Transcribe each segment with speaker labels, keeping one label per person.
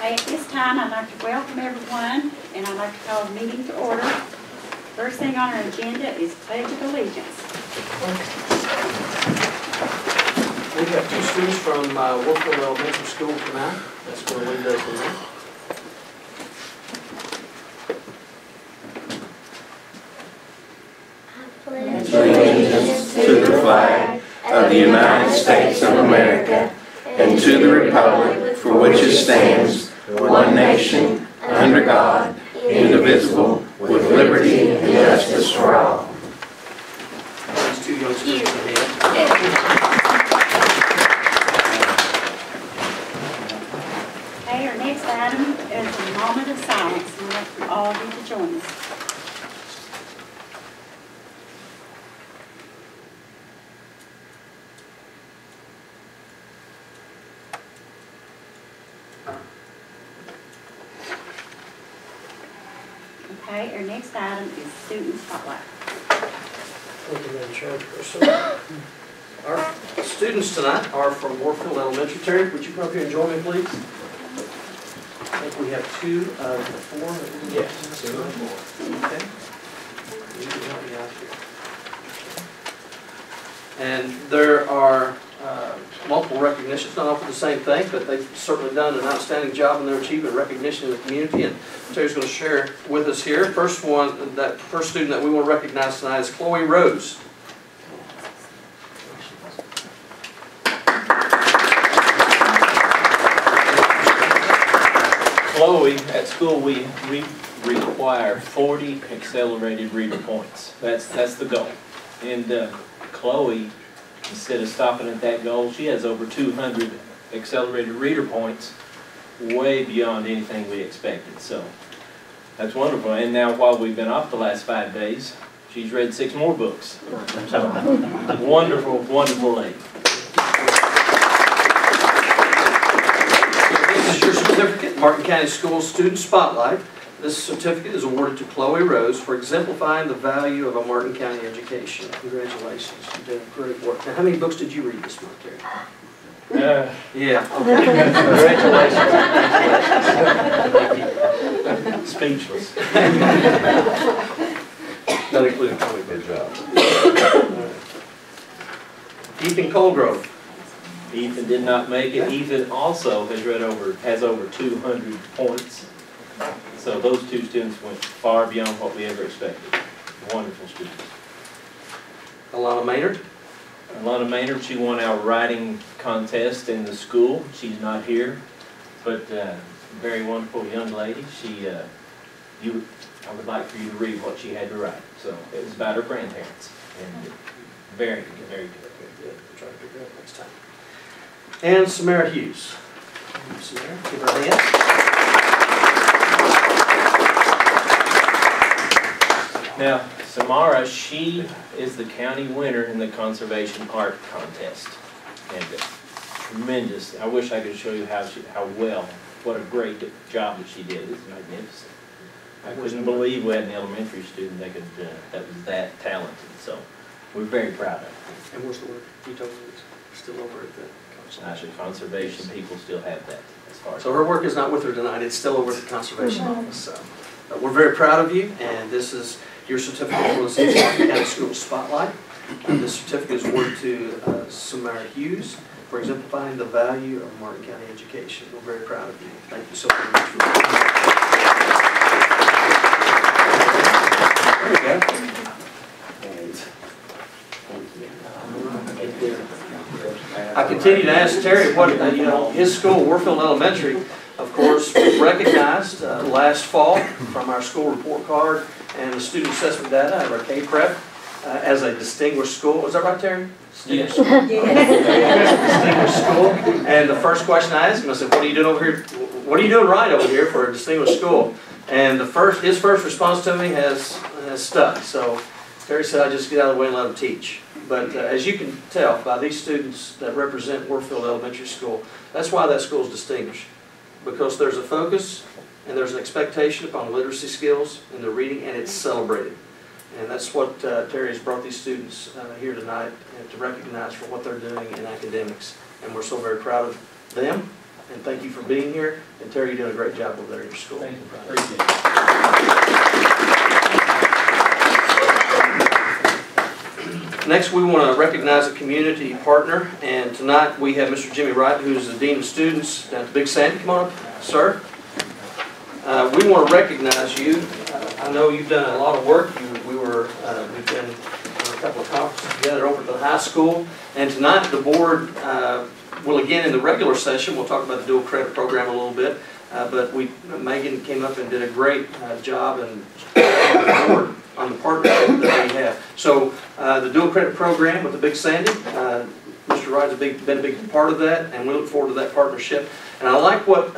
Speaker 1: At this time, I'd like to welcome everyone, and I'd like to call the meeting to order. First thing on our agenda is Pledge of Allegiance.
Speaker 2: We have two students from Warfield Elementary School tonight. That's going to lead us tonight.
Speaker 3: Pledge allegiance to the flag of the United States of America and to the republic for which it stands, one nation, under God, indivisible, with liberty and justice for all.
Speaker 2: These two young students ahead.
Speaker 1: Okay, our next item is a moment of silence, and we'd like all of you to join us. Okay, our next item is Student Spotlight.
Speaker 2: Thank you, Madam Chairperson. Our students tonight are from Warfield Elementary. Terry, would you come up here and join me, please? I think we have two of the four. Yes, two of the four. Okay. You can help me out here. And there are multiple recognitions, not all for the same thing, but they've certainly done an outstanding job in their achievement recognition in the community, and Terry's going to share with us here. First student that we want to recognize tonight is Chloe Rose.
Speaker 4: Chloe, at school we require 40 accelerated reader points. That's the goal. And Chloe, instead of stopping at that goal, she has over 200 accelerated reader points, way beyond anything we expected. So that's wonderful. And now, while we've been off the last 5 days, she's read 6 more books. So wonderful, wonderful lady.
Speaker 2: This is your certificate, Martin County Schools Student Spotlight. This certificate is awarded to Chloe Rose for exemplifying the value of a Martin County education. Congratulations, you did great work. Now, how many books did you read this month, Terry? Yeah. Okay. Congratulations.
Speaker 4: Speechless.
Speaker 2: That included Chloe. Good job. Ethan Colgrove.
Speaker 4: Ethan did not make it. Ethan also has over 200 points. So those two students went far beyond what we ever expected. Wonderful students.
Speaker 2: Alana Maynard.
Speaker 4: Alana Maynard, she won our writing contest in the school. She's not here, but very wonderful young lady. I would like for you to read what she had to write. So it was about her grandparents, and very good, very good.
Speaker 2: Very good. We'll try to figure out next time. And Samara Hughes. Samara, give her a hand.
Speaker 4: Now, Samara, she is the county winner in the Conservation Art Contest. And tremendous. I wish I could show you what a great job that she did. It's magnificent. I couldn't believe we had an elementary student that was that talented. So we're very proud of her.
Speaker 2: And where's the work? You told me it's still over at the
Speaker 4: conservation people still have that as far as.
Speaker 2: So her work is not with her tonight. It's still over at the Conservation Office. So we're very proud of you, and this is your certificate for the Martin County School Spotlight. This certificate is awarded to Samara Hughes for exemplifying the value of Martin County education. We're very proud of you. Thank you so very much for that. There we go. I continue to ask Terry what, his school, Warfield Elementary, of course, was recognized last fall from our school report card and the student assessment data of our K-Prep as a distinguished school. Is that right, Terry?
Speaker 4: Yes.
Speaker 2: Distinguished school. And the first question I asked him, I said, what are you doing over here? What are you doing right over here for a distinguished school? And his first response to me has stuck. So Terry said, I just get out of the way and let them teach. But as you can tell by these students that represent Warfield Elementary School, that's why that school is distinguished. Because there's a focus and there's an expectation upon literacy skills in the reading, and it's celebrated. And that's what Terry has brought these students here tonight to recognize for what they're doing in academics. And we're so very proud of them And thank you for being here. And Terry, you're doing a great job over there in your school.
Speaker 4: Thank you, Brian. Appreciate it.
Speaker 2: Next, we want to recognize a community partner. And tonight we have Mr. Jimmy Wright, who's the Dean of Students down at Big Sandy. Come on up, sir. We want to recognize you. I know you've done a lot of work. We've been on a couple of conferences together over at the high school. And tonight the board will, again, in the regular session, we'll talk about the dual credit program a little bit. But Megan came up and did a great job and on the partnership that we have. So the dual credit program with the Big Sandy, Mr. Wright's been a big part of that, and we look forward to that partnership. And I like what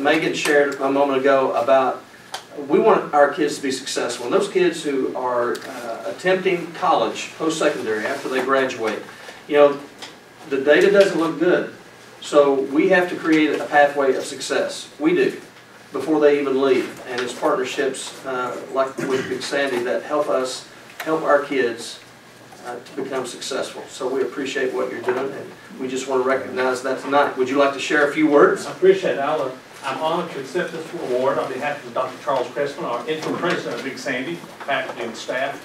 Speaker 2: Megan shared a moment ago about we want our kids to be successful. And those kids who are attempting college, post-secondary, after they graduate, you know, the data doesn't look good. So we have to create a pathway of success. We do, before they even leave. And it's partnerships like with Big Sandy that help our kids to become successful. So we appreciate what you're doing, and we just want to recognize that tonight. Would you like to share a few words?
Speaker 5: I appreciate it, Alan. I'm honored to accept this award on behalf of Dr. Charles Cressman, our interim president of Big Sandy, faculty and staff.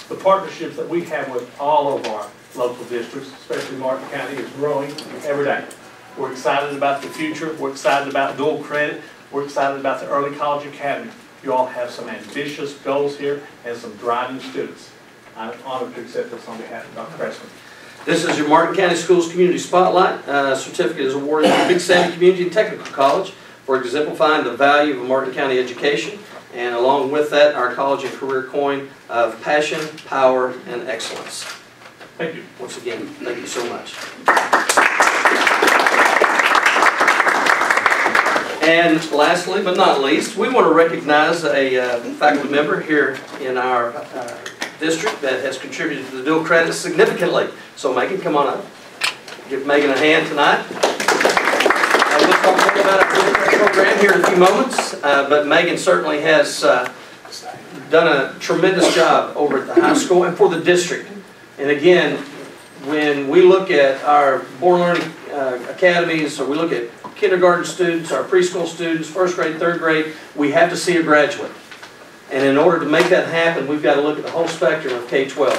Speaker 5: The partnerships that we have with all of our local districts, especially Martin County, is growing every day. We're excited about the future. We're excited about dual credit. We're excited about the Early College Academy. You all have some ambitious goals here and some driving students. I'm honored to accept this on behalf of Dr. Cressman.
Speaker 2: This is your Martin County Schools Community Spotlight. Certificate is awarded to Big Sandy Community and Technical College for exemplifying the value of Martin County education, and along with that, our college and career coin of passion, power, and excellence.
Speaker 5: Thank you.
Speaker 2: Once again, thank you so much. And lastly, but not least, we want to recognize a faculty member here in our district that has contributed to the dual credit significantly. So Megan, come on up. Give Megan a hand tonight. We'll talk more about our dual credit program here in a few moments, but Megan certainly has done a tremendous job over at the high school and for the district. And again, when we look at our Born Learning Academies, or we look at kindergarten students, our preschool students, first grade, third grade, we have to see a graduate. And in order to make that happen, we've got to look at the whole spectrum of K-12.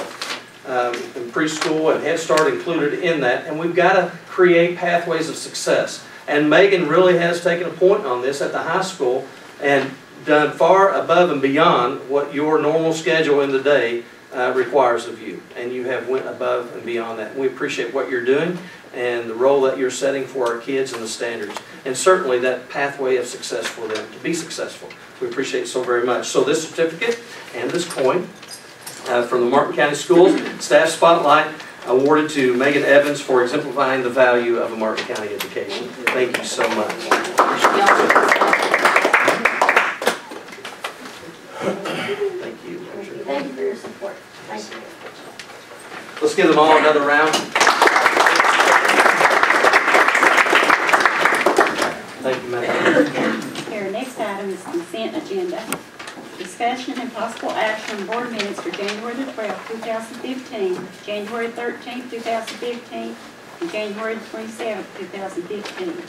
Speaker 2: And preschool and Head Start included in that. And we've got to create pathways of success. And Megan really has taken a point on this at the high school and done far above and beyond what your normal schedule in the day requires of you. And you have went above and beyond that. We appreciate what you're doing and the role that you're setting for our kids and the standards. And certainly that pathway of success for them to be successful. We appreciate it so very much. So this certificate and this coin from the Martin County Schools Staff Spotlight awarded to Megan Evans for exemplifying the value of a Martin County education. Thank you so much. Thank you.
Speaker 6: Thank you for your support. Thank you.
Speaker 2: Let's give them all another round. Thank you, Megan.
Speaker 1: Our next item is consent agenda. Discussion and possible action on board minutes for January the 12th, 2015, January 13th, 2015, and January 27th, 2015.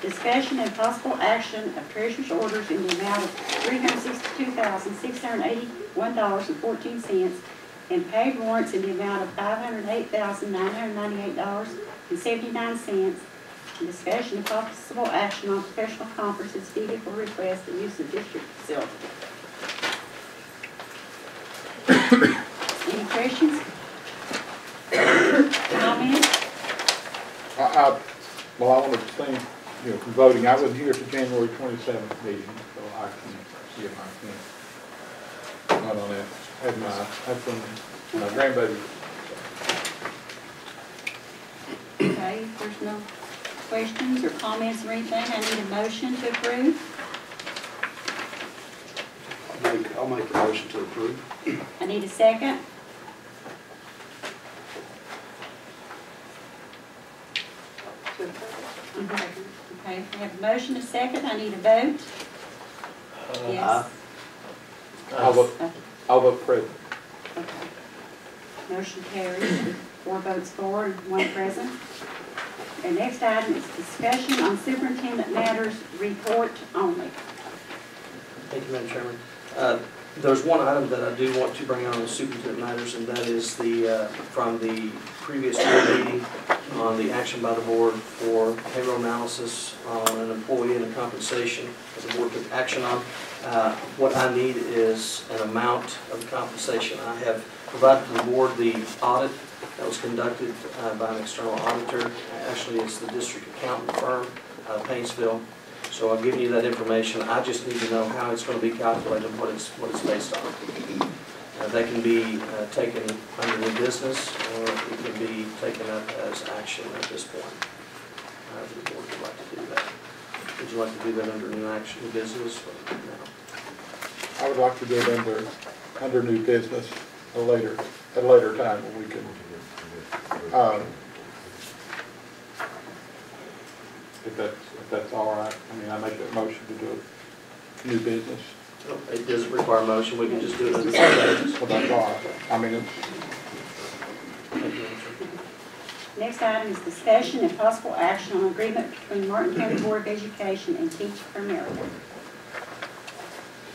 Speaker 1: Discussion and possible action of treasurer's orders in the amount of $362,681.14 and paid warrants in the amount of $508,998.79. Discussion and possible action on professional conferences, vehicle request, and use of district facility. Any questions? Comments?
Speaker 7: Well, I want to abstain, from voting. I wasn't here at the January 27th meeting, so I can see if I can vote on that. Had my grandbaby.
Speaker 1: Okay, if there's no questions or comments or anything, I need a motion to approve.
Speaker 8: I'll make a motion to approve.
Speaker 1: I need a second. Okay, we have a motion, a second. I need a vote. Yes.
Speaker 7: I'll vote present.
Speaker 1: Okay. Motion carries. 4 votes for and 1 present. The next item is discussion on superintendent matters report only.
Speaker 2: Thank you, Madam Chairman. There's one item that I do want to bring on the superintendent matters, and that is from the previous board meeting on the action by the board for payroll analysis on an employee and a compensation that the board took action on. What I need is an amount of compensation. I have provided to the board the audit that was conducted by an external auditor. Actually, it's the district accountant firm, Painesville. So I've given you that information. I just need to know how it's going to be calculated and what it's based on. That can be taken under new business, or it can be taken up as action at this point. The board would like to do that. Would you like to do that under new action, new business, or no?
Speaker 7: I would like to do it under new business at a later time when we can. If that's all right. I mean, I make that motion to do it new business.
Speaker 2: It doesn't require a motion. We can just do it under new business.
Speaker 7: Well, that's all right. I mean,
Speaker 1: Next item is discussion and possible action on agreement between Martin County Board of Education and Teach for America.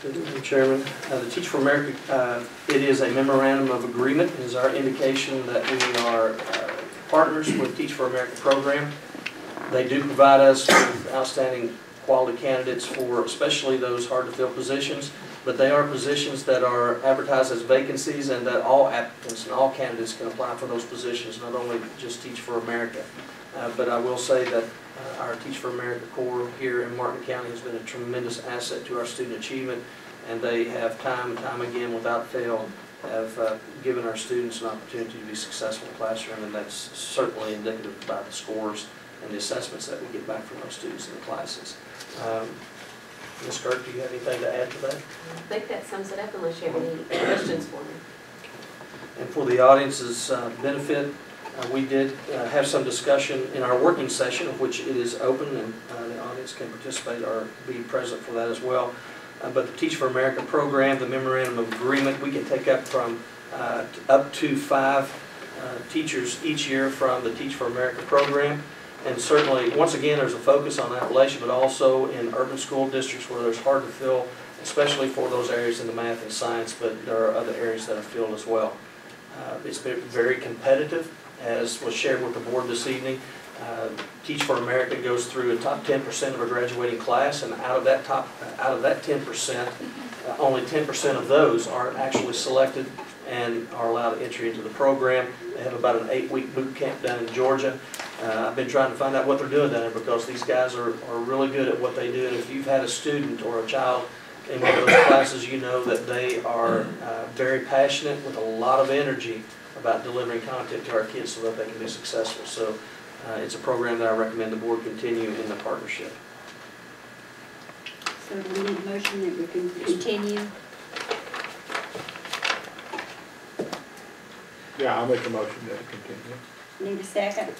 Speaker 2: Mr. Chairman, the Teach for America, it is a memorandum of agreement. It is our indication that we are partners with Teach for America program. They do provide us with outstanding quality candidates for especially those hard to fill positions, but they are positions that are advertised as vacancies and that all applicants and all candidates can apply for those positions, not only just Teach for America. But I will say that our Teach for America Corps here in Martin County has been a tremendous asset to our student achievement, and they have time and time again without fail have given our students an opportunity to be successful in the classroom, and that's certainly indicative by the scores and the assessments that we get back from our students in the classes. Ms. Kirk, do you have anything to add to that?
Speaker 9: I think that sums it up unless you have any questions for me.
Speaker 2: And for the audience's benefit, we did have some discussion in our working session, of which it is open and the audience can participate or be present for that as well. But the Teach for America program, the memorandum of agreement, we can take up to 5 teachers each year from the Teach for America program. And certainly, once again, there's a focus on Appalachia, but also in urban school districts where there's hard to fill, especially for those areas in the math and science, but there are other areas that are filled as well. It's been very competitive, as was shared with the board this evening. Teach for America goes through a top 10% of a graduating class, and out of that 10%, only 10% of those are actually selected and are allowed entry into the program. They have about an 8-week boot camp down in Georgia. I've been trying to find out what they're doing down there because these guys are really good at what they do. And if you've had a student or a child in one of those classes, you know that they are very passionate with a lot of energy about delivering content to our kids so that they can be successful. So it's a program that I recommend the board continue in the partnership.
Speaker 1: So do we need a motion that we can continue?
Speaker 7: yeah, I'll make a motion that it continue.
Speaker 1: Need a second?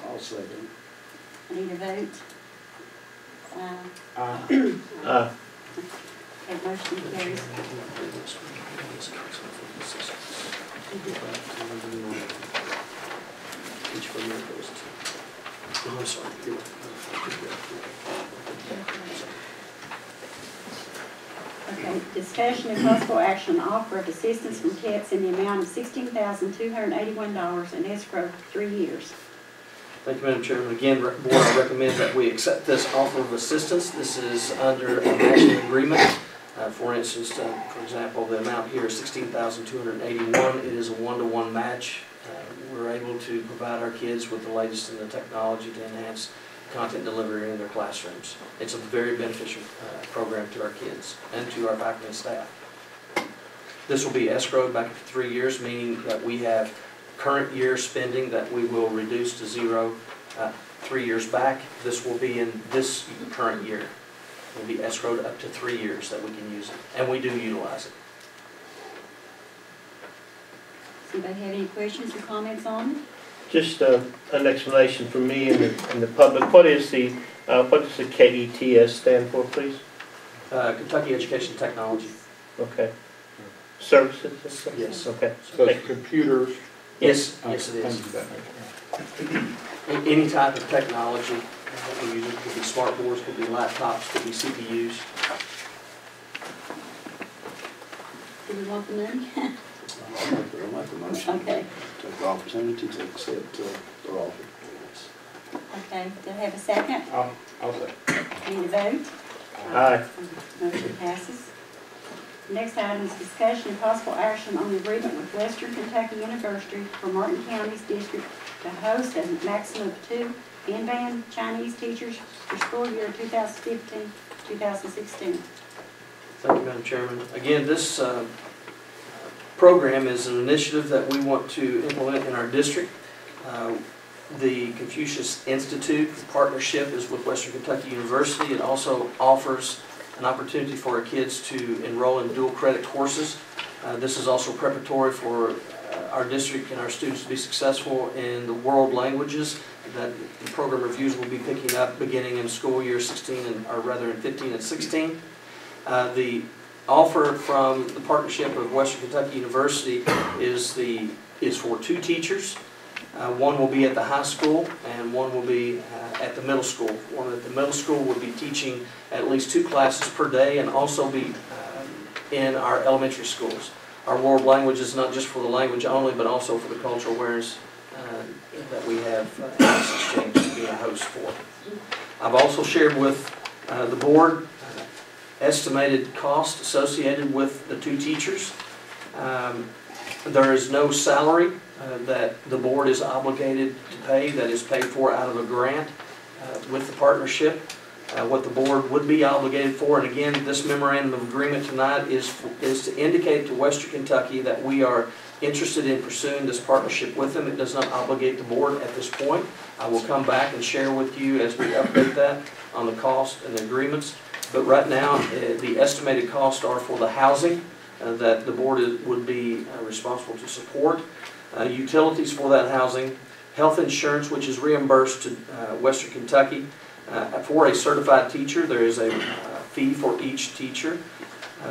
Speaker 8: I'll second.
Speaker 1: I need a vote. Okay, motion carries.
Speaker 2: Teach for America was I'm sorry.
Speaker 1: Okay, discussion and possible action on offer of assistance from TEPS in the amount of $16,281 in escrow for 3 years.
Speaker 2: Thank you, Madam Chairman. Again, Board, I recommend that we accept this offer of assistance. This is under a matching agreement. For instance, for example, the amount here is $16,281. It is a 1-to-1 match. We're able to provide our kids with the latest in the technology to enhance content delivery in their classrooms. It's a very beneficial program to our kids and to our faculty and staff. This will be escrowed back to 3 years, meaning that we have current year spending that we will reduce to zero 3 years back. This will be in this current year. It will be escrowed up to 3 years that we can use it, and we do utilize it.
Speaker 1: Does anybody have any questions or comments on it?
Speaker 10: Just an explanation for me and the public. What does the KETS stand for, please?
Speaker 2: Kentucky Education Technology.
Speaker 10: Okay. services?
Speaker 2: Yes.
Speaker 10: Okay.
Speaker 7: So it's computers.
Speaker 2: Yes, yes it
Speaker 7: Things
Speaker 2: is.
Speaker 7: of that nature.
Speaker 2: Any type of technology that we use, it could be smart boards, could be laptops, could be CPUs.
Speaker 1: Do we want the money?
Speaker 8: I'll make the motion.
Speaker 1: Okay,
Speaker 8: Take the opportunity to accept their offer.
Speaker 1: okay. Do I have a second?
Speaker 7: I'll say.
Speaker 1: Need a vote?
Speaker 10: Aye.
Speaker 1: Motion passes. Next item is discussion and possible action on the agreement with Western Kentucky University for Martin County's district to host a maximum of 2 in-band Chinese teachers for school year 2015-2016.
Speaker 2: Thank you, Madam Chairman. Again, this program is an initiative that we want to implement in our district. The Confucius Institute partnership is with Western Kentucky University. It also offers an opportunity for our kids to enroll in dual credit courses. This is also preparatory for our district and our students to be successful in the world languages that the program reviews will be picking up beginning in school year 16, or rather in 15 and 16. The offer from the partnership of Western Kentucky University is for 2 teachers. One will be at the high school and one will be at the middle school. One at the middle school will be teaching at least 2 classes per day and also be in our elementary schools. Our world language is not just for the language only, but also for the cultural awareness that we have this exchange to be a host for. I've also shared with the board estimated cost associated with the 2 teachers. There is no salary that the board is obligated to pay that is paid for out of a grant with the partnership. What the board would be obligated for, and again, this memorandum of agreement tonight is to indicate to Western Kentucky that we are interested in pursuing this partnership with them. It does not obligate the board at this point. I will come back and share with you as we update that on the cost and the agreements. But right now, the estimated costs are for the housing that the board would be responsible to support, utilities for that housing, health insurance, which is reimbursed to Western Kentucky. For a certified teacher, there is a fee for each teacher.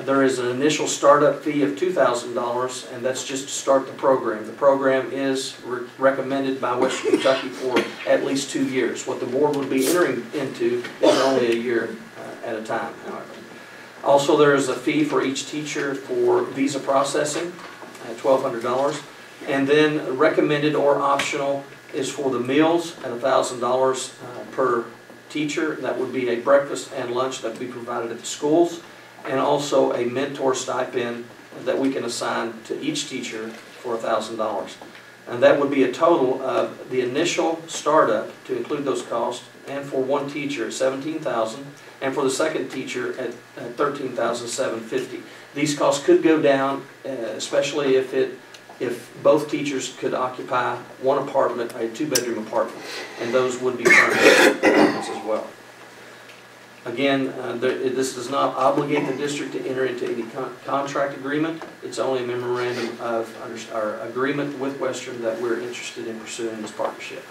Speaker 2: There is an initial startup fee of $2,000, and that's just to start the program. The program is recommended by Western Kentucky for at least 2 years. What the board would be entering into is only a year at a time, however. Also, there is a fee for each teacher for visa processing at $1,200. And then recommended or optional is for the meals at $1,000 per teacher. That would be a breakfast and lunch that would be provided at the schools, and also a mentor stipend that we can assign to each teacher for $1,000. And that would be a total of the initial startup to include those costs, and for one teacher at $17,000, and for the second teacher at $13,750. These costs could go down, especially if both teachers could occupy one apartment, a 2-bedroom apartment, and those would be furnished apartments as well. Again, this does not obligate the district to enter into any contract agreement. It's only a memorandum of our agreement with Western that we're interested in pursuing this partnership,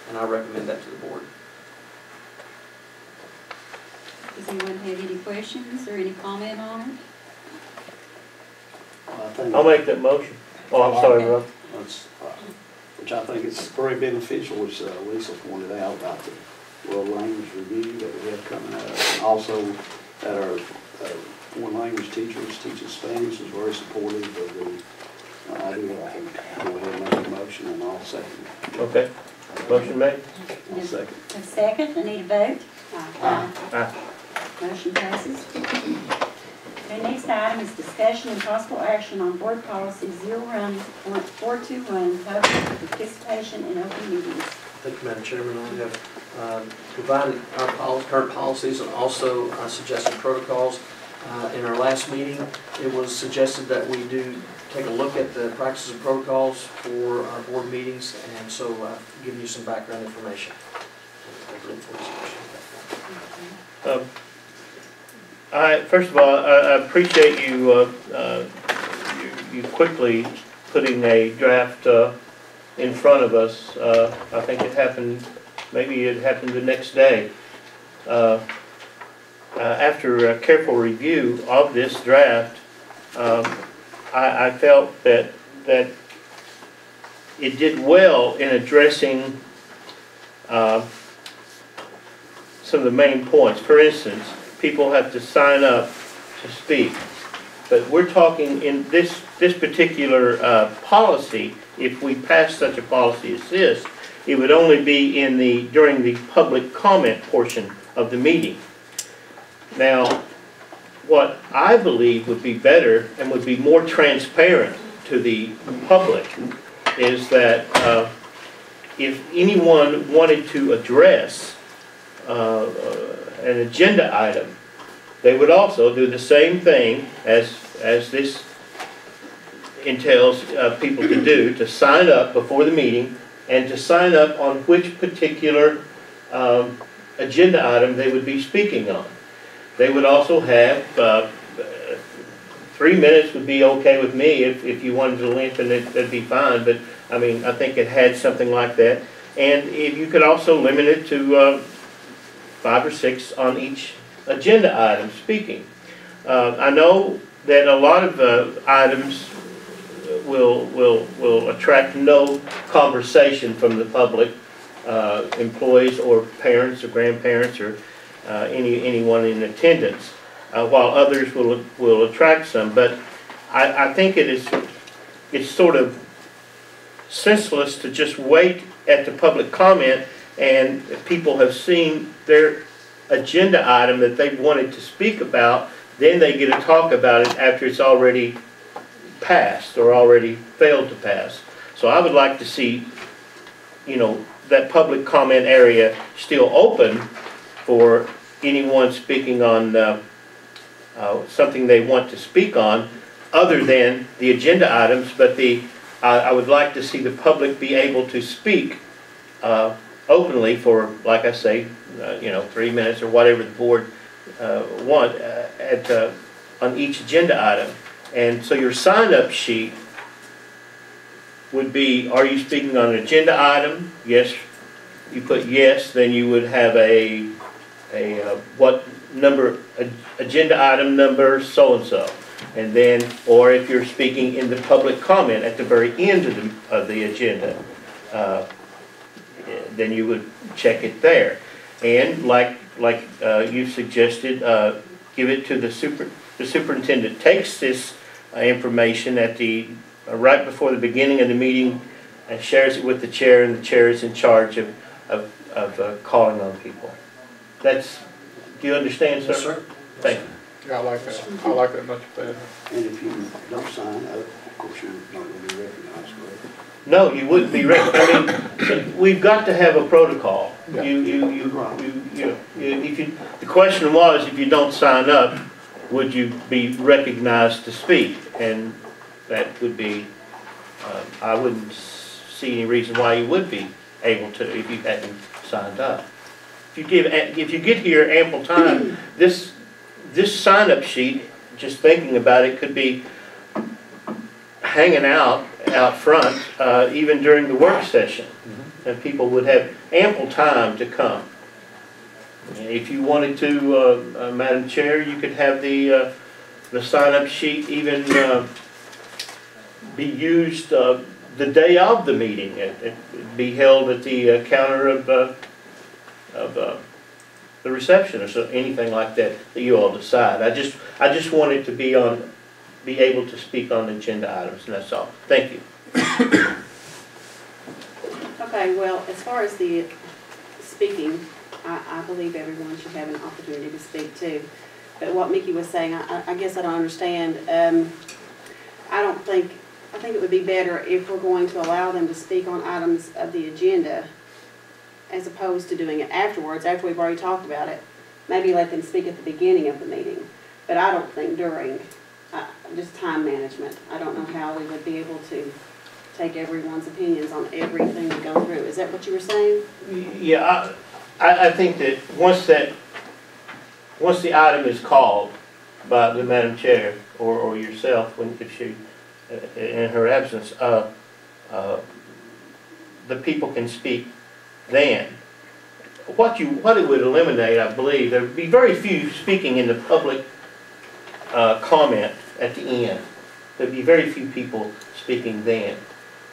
Speaker 2: and I recommend that to the board.
Speaker 1: Does anyone have any questions or any comment on it?
Speaker 10: I'll make that motion. Oh, I'm sorry, Rob.
Speaker 8: Which I think is very beneficial, which Lisa pointed out about the world language review that we have coming up. And also that our foreign language teachers teaching Spanish is very supportive of the idea. I think go ahead and make a motion and I'll second it.
Speaker 10: Okay. Motion made.
Speaker 8: I'll second.
Speaker 1: A second, I need a vote.
Speaker 10: Aye.
Speaker 1: Motion passes. The next item is discussion and possible action on board policy 01.421, public participation in open meetings.
Speaker 2: Thank you, Madam Chairman. I have provided our current policies and also suggested protocols. In our last meeting, it was suggested that we do take a look at the practices and protocols for our board meetings, and so giving you some background information.
Speaker 10: First of all, I appreciate you quickly putting a draft in front of us. I think it happened, maybe it happened the next day. After a careful review of this draft, I felt that it did well in addressing some of the main points. For instance, people have to sign up to speak. But we're talking in this particular policy, if we pass such a policy as this, it would only be during the public comment portion of the meeting. Now, what I believe would be better and would be more transparent to the public is that if anyone wanted to address an agenda item, they would also do the same thing as this entails people to do, to sign up before the meeting and to sign up on which particular agenda item they would be speaking on. They would also have 3 minutes would be okay with me. If you wanted to lengthen it, that'd be fine. But I mean, I think it had something like that. And if you could also limit it to 5 or 6 on each agenda item speaking. I know that a lot of items will attract no conversation from the public, employees or parents or grandparents or anyone in attendance, while others will attract some. But I think it's sort of senseless to just wait at the public comment, and people have seen their agenda item that they wanted to speak about, then they get to talk about it after it's already passed or already failed to pass. So I would like to see, you know, that public comment area still open for anyone speaking on something they want to speak on other than the agenda items, but I would like to see the public be able to speak openly for, like I say, 3 minutes or whatever the board want on each agenda item. And so your sign-up sheet would be, are you speaking on an agenda item? Yes. You put yes, then you would have a what number, agenda item number so-and-so. And then, or if you're speaking in the public comment at the very end of the agenda, then you would check it there. And like you suggested, give it to the superintendent. Takes this information at right before the beginning of the meeting and shares it with the chair, and the chair is in charge of calling on people. Do you understand, sir?
Speaker 8: Yes, sir.
Speaker 10: Thank you.
Speaker 7: Yeah, I like that. I like that much better.
Speaker 8: And if you don't sign up, of course, you're not going to be recognized, correct?
Speaker 10: No, you wouldn't be recognized. I mean, we've got to have a protocol.
Speaker 7: Yeah.
Speaker 10: The question was, if you don't sign up, would you be recognized to speak? And that would be, I wouldn't see any reason why you would be able to if you hadn't signed up. If you get here ample time, this sign-up sheet, just thinking about it, could be hanging out front even during the work session, and people would have ample time to come. If you wanted to, Madam Chair, you could have the sign-up sheet even be used the day of the meeting. It be held at the counter of the reception or so, anything like that you all decide. I just want it to be able to speak on agenda items, and that's all. Thank you.
Speaker 1: Okay, well, as far as the speaking, I believe everyone should have an opportunity to speak too. But what Mickey was saying, I guess I don't understand. I think it would be better if we're going to allow them to speak on items of the agenda as opposed to doing it afterwards, after we've already talked about it. Maybe let them speak at the beginning of the meeting. But I don't think during, just time management. I don't know how we would be able to take everyone's opinions on everything we go through. Is that what you were saying?
Speaker 10: Yeah, I think that once the item is called by the Madam Chair or yourself, if she, in her absence, the people can speak then. What it would eliminate, I believe, there would be very few speaking in the public comment at the end. there'd be very few people speaking then.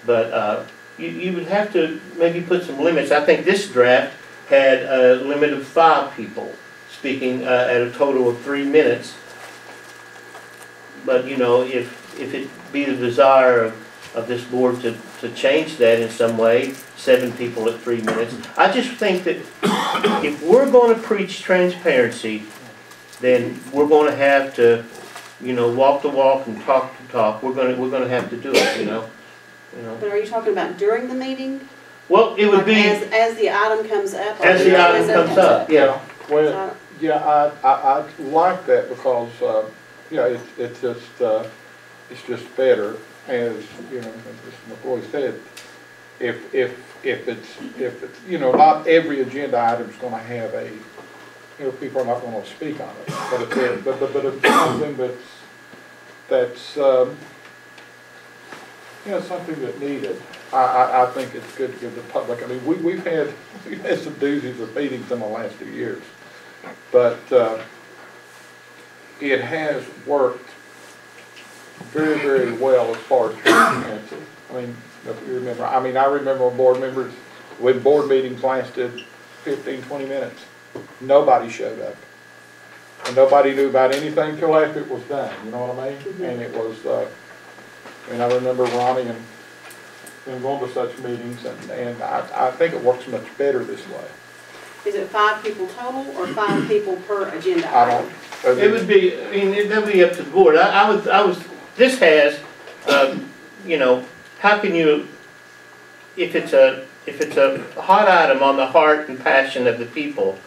Speaker 10: But you would have to maybe put some limits. I think this draft had a limit of 5 people speaking at a total of 3 minutes. But, you know, if it be the desire of this board to change that in some way, 7 people at 3 minutes, I just think that if we're going to preach transparency, then we're going to have to, you know, walk the walk and talk the talk. We're going to have to do it, you know.
Speaker 11: But are you talking about during the meeting?
Speaker 10: Well, it would be
Speaker 11: As the item comes up?
Speaker 10: as the item comes up, yeah.
Speaker 7: Well, yeah, I like that because, you know, it's just better, as, you know, as McCoy said, if it's, you know, not every agenda item's gonna have a, you know, people are not gonna speak on it, but it's something that's, you know, something that needed. I think it's good to give the public, I mean, we've had some doozies of meetings in the last 2 years, but it has worked very, very well as far as transparency. I mean, if you remember, I remember when board meetings lasted 15, 20 minutes. Nobody showed up. And nobody knew about anything till after it was done, you know what I mean? Mm-hmm. And it was, I remember Ronnie and going to such meetings, and I think it works much better this way.
Speaker 11: Is it 5 people total or 5 people per agenda
Speaker 7: I
Speaker 11: item?
Speaker 7: don't.
Speaker 10: It would be, I mean, that would be up to the board. This has, you know, how can you, if it's a hot item on the heart and passion of the people,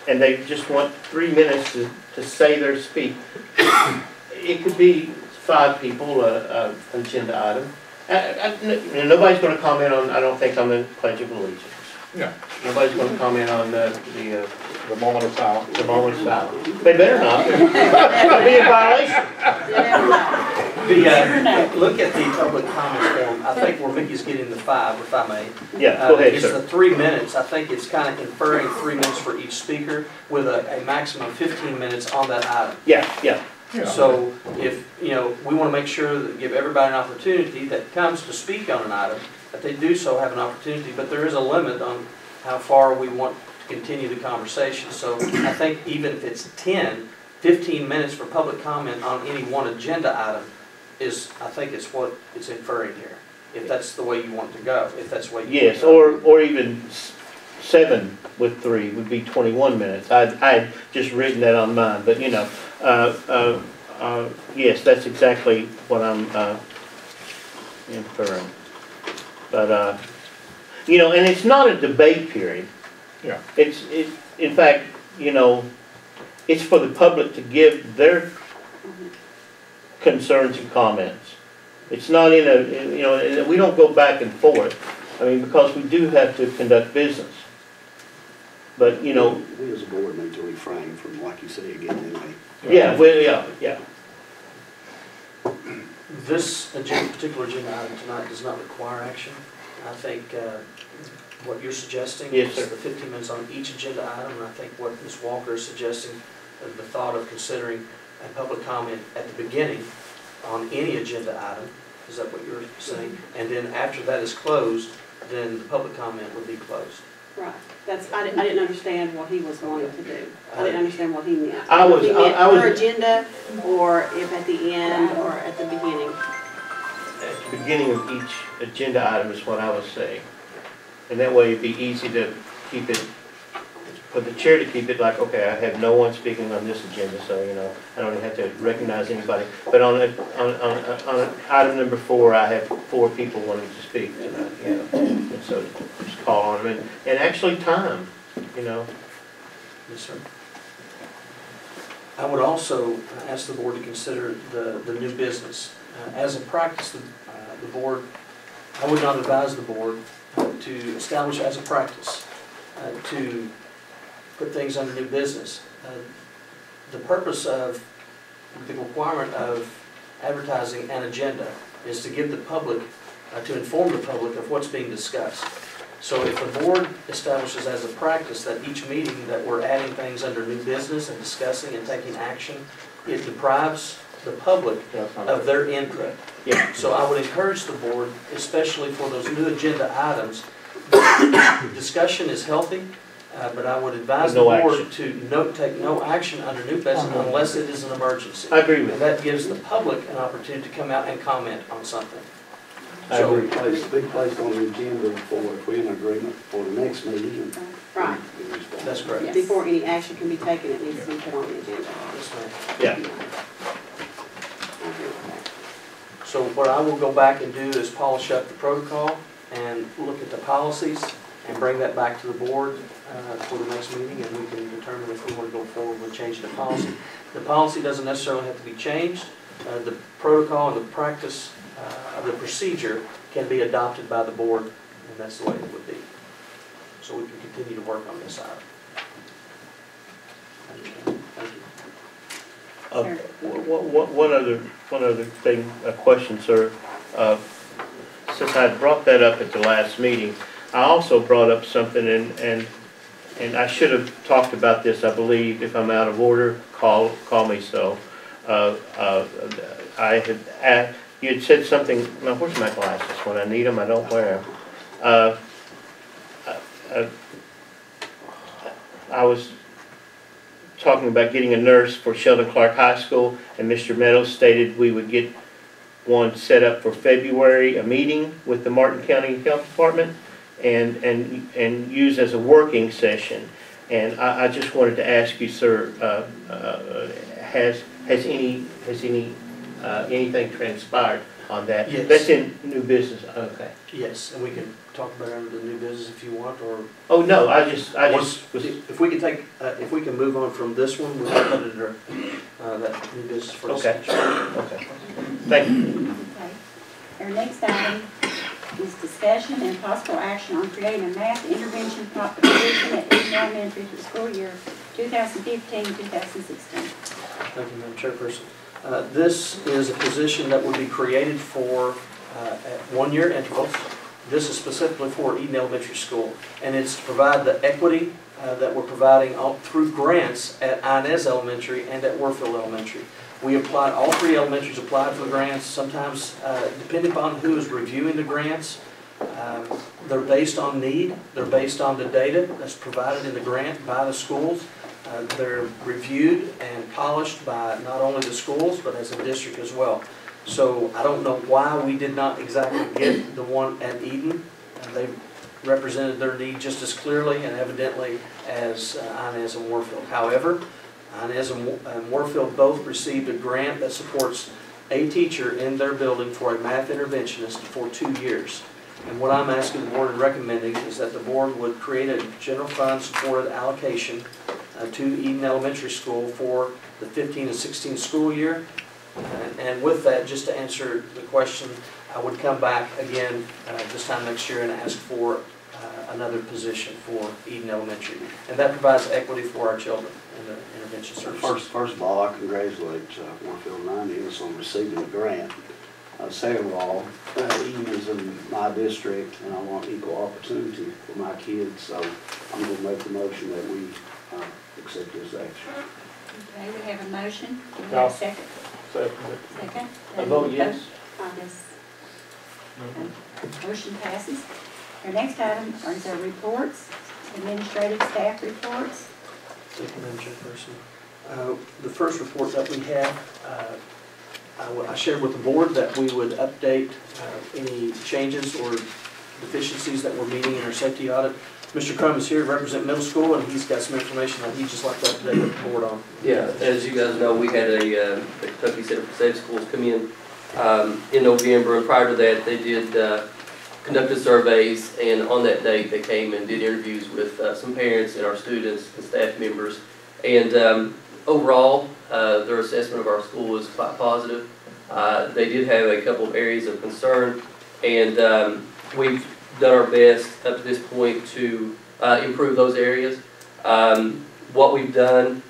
Speaker 10: and they just want 3 minutes to say their speak, it could be 5 people, agenda item. Nobody's going to comment on, I don't think, on the Pledge of Allegiance.
Speaker 7: No.
Speaker 10: Nobody's going to comment on the
Speaker 7: moment of silence.
Speaker 10: The moment of silence. They better not. It'll be a violation.
Speaker 2: Look at the public comments form. I think where Mickey's getting the 5, if I may.
Speaker 10: Yeah, go ahead,
Speaker 2: it's
Speaker 10: sir.
Speaker 2: the 3 minutes. I think it's kind of inferring 3 minutes for each speaker with a maximum of 15 minutes on that item.
Speaker 10: Yeah.
Speaker 2: So if, you know, we want to make sure that give everybody an opportunity that comes to speak on an item, that they do so have an opportunity, but there is a limit on how far we want to continue the conversation. So I think even if it's 15 minutes for public comment on any one agenda item is, I think it's what it's inferring here. If that's the way you want to go, if that's the way you
Speaker 10: Yes,
Speaker 2: want to go.
Speaker 10: or even 7 with 3 would be 21 minutes. I'd just written that on mine, but you know, yes, that's exactly what I'm inferring. But you know, and it's not a debate period.
Speaker 7: Yeah.
Speaker 10: In fact, you know, it's for the public to give their concerns and comments. It's not in a, you know, we don't go back and forth. I mean, because we do have to conduct business. But, you know.
Speaker 8: We as a board need to refrain from, like you say, again,
Speaker 10: Yeah.
Speaker 2: This particular agenda item tonight does not require action. I think what you're suggesting
Speaker 10: yes,
Speaker 2: is the 15 minutes on each agenda item, and I think what Ms. Walker is suggesting, the thought of considering a public comment at the beginning on any agenda item, is that what you're saying? And then after that is closed, then the public comment would be closed.
Speaker 11: Right. I didn't understand what he was wanting to do. I didn't understand what he meant.
Speaker 10: I was
Speaker 11: per agenda, or if at the end, or at the beginning.
Speaker 10: At the beginning of each agenda item is what I was saying. And that way it'd be easy to keep it, for the chair to keep it like, okay, I have no one speaking on this agenda, so, you know, I don't even have to recognize anybody. But on item number 4, I have 4 people wanting to speak tonight, you know. And so just call on them and actually time, you know.
Speaker 2: Yes, sir. I would also ask the board to consider the new business. As a practice, the board, I would not advise the board to establish as a practice to put things under new business. The purpose of the requirement of advertising an agenda is to give the public, to inform the public of what's being discussed. So if the board establishes as a practice that each meeting that we're adding things under new business and discussing and taking action, it deprives the public
Speaker 7: That's not
Speaker 2: of their input.
Speaker 10: Yeah.
Speaker 2: So I would encourage the board, especially for those new agenda items, discussion is healthy, but I would advise the
Speaker 10: No
Speaker 2: board
Speaker 10: action.
Speaker 2: to take no action under new business unless it is an emergency.
Speaker 10: I agree with
Speaker 2: And
Speaker 10: you.
Speaker 2: that gives the public an opportunity to come out and comment on something.
Speaker 10: I
Speaker 2: So,
Speaker 10: agree.
Speaker 8: Be placed on the agenda for, if we're in agreement, for the next meeting.
Speaker 11: Right.
Speaker 2: that's correct.
Speaker 1: Yes.
Speaker 11: Before any action can be taken, it needs to be put on the agenda.
Speaker 2: Yes, ma'am.
Speaker 10: Yeah.
Speaker 11: I agree with that.
Speaker 2: So what I will go back and do is polish up the protocol and look at the policies and bring that back to the board for the next meeting, and we can determine if we want to go forward with changing the policy. The policy doesn't necessarily have to be changed. The protocol and the practice of the procedure can be adopted by the board, and that's the way it would be. So we can continue to work on this item. Thank you.
Speaker 10: One other thing, a question, sir. Since I brought that up at the last meeting, I also brought up something, and I should have talked about this, I believe. If I'm out of order, call me so. You had said something, now where's my glasses? When I need them, I don't wear them. I was talking about getting a nurse for Sheldon Clark High School, and Mr. Meadows stated we would get one set up for February, a meeting with the Martin County Health Department, and use as a working session. And I just wanted to ask you, sir, has anything transpired on that?
Speaker 2: Yes.
Speaker 10: That's in new business. Okay.
Speaker 2: Yes, and we can talk about it under the new business if you want, or
Speaker 10: Oh no, I just was.
Speaker 2: if we can take, if we can move on from this one, we'll put it under that new business for
Speaker 10: Okay.
Speaker 2: discussion.
Speaker 10: Okay. Thank you.
Speaker 1: Okay. Our next item is discussion and possible action on creating a math intervention position at Eden Elementary for school year 2015-2016.
Speaker 2: Thank you, Madam Chairperson. This is a position that would be created for at one-year intervals. This is specifically for Eden Elementary School, and it's to provide the equity that we're providing all through grants at Inez Elementary and at Warfield Elementary. We applied, all three elementaries applied for the grants. Sometimes, depending upon who is reviewing the grants, they're based on need. They're based on the data that's provided in the grant by the schools. They're reviewed and polished by not only the schools, but as a district as well. So I don't know why we did not exactly get the one at Eden. They represented their need just as clearly and evidently as Inez and Warfield. However, Inez and Warfield both received a grant that supports a teacher in their building for a math interventionist for 2 years. And what I'm asking the board and recommending is that the board would create a general fund supported allocation to Eden Elementary School for the 15 and 16 school year. And with that, just to answer the question, I would come back again this time next year and ask for another position for Eden Elementary. And that provides equity for our children in the intervention services.
Speaker 8: First of all, I congratulate Warfield and Inez on receiving the grant. Second of all, Eden is in my district, and I want equal opportunity for my kids, so I'm going to make the motion that we accept this action.
Speaker 1: Okay, we have a motion. Do we have a second? Second.
Speaker 10: I vote yes.
Speaker 1: Yes. Okay. Motion passes. Our next item is our reports, administrative staff reports.
Speaker 2: Thank you, Madam Chairperson. The first report that we have, I shared with the board that we would update any changes or deficiencies that we're meeting in our safety audit. Mr. Crum is here to represent middle school, and he's got some information that he'd just like to update the board on.
Speaker 12: Yeah, as you guys know, we had the Kentucky Center for Safe Schools come in November, and prior to that, they did conducted surveys, and on that date, they came and did interviews with some parents and our students and staff members. And overall, their assessment of our school was quite positive. They did have a couple of areas of concern, and we've done our best up to this point to improve those areas. What we've done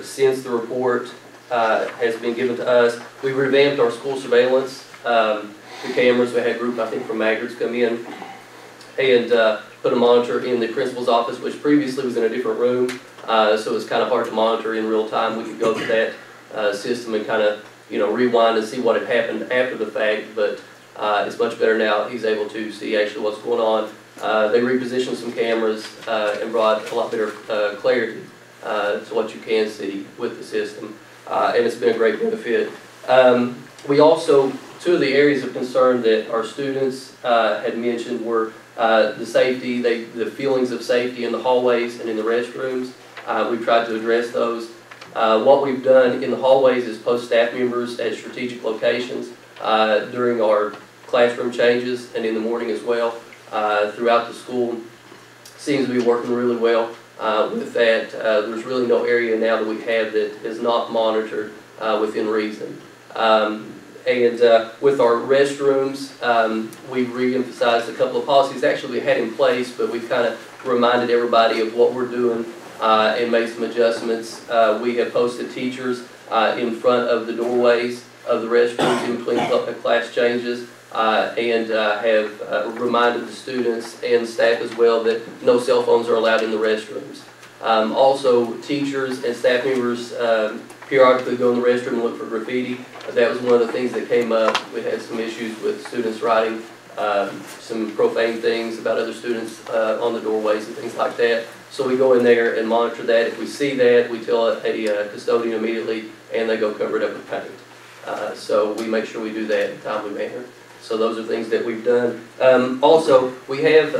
Speaker 12: since the report has been given to us, we revamped our school surveillance. The cameras, we had a group, I think, from Maggard's come in and put a monitor in the principal's office, which previously was in a different room, so it's kind of hard to monitor in real time. We could go to that system and kind of rewind and see what had happened after the fact, but it's much better now. He's able to see actually what's going on. They repositioned some cameras and brought a lot better clarity to what you can see with the system, and it's been a great benefit. We also, two of the areas of concern that our students had mentioned were the safety, the feelings of safety in the hallways and in the restrooms. We've tried to address those. What we've done in the hallways is post staff members at strategic locations during our classroom changes and in the morning as well throughout the school. Seems to be working really well with that. There's really no area now that we have that is not monitored within reason. And with our restrooms, we re-emphasized a couple of policies actually we had in place, but we've kind of reminded everybody of what we're doing and made some adjustments. We have posted teachers in front of the doorways of the restrooms in between class changes and have reminded the students and staff as well that no cell phones are allowed in the restrooms. Also, teachers and staff members periodically go in the restroom and look for graffiti. That was one of the things that came up. We had some issues with students writing some profane things about other students on the doorways and things like that. So we go in there and monitor that. If we see that, we tell a custodian immediately, and they go cover it up with paint. So we make sure we do that in a timely manner. So those are things that we've done. Also, we have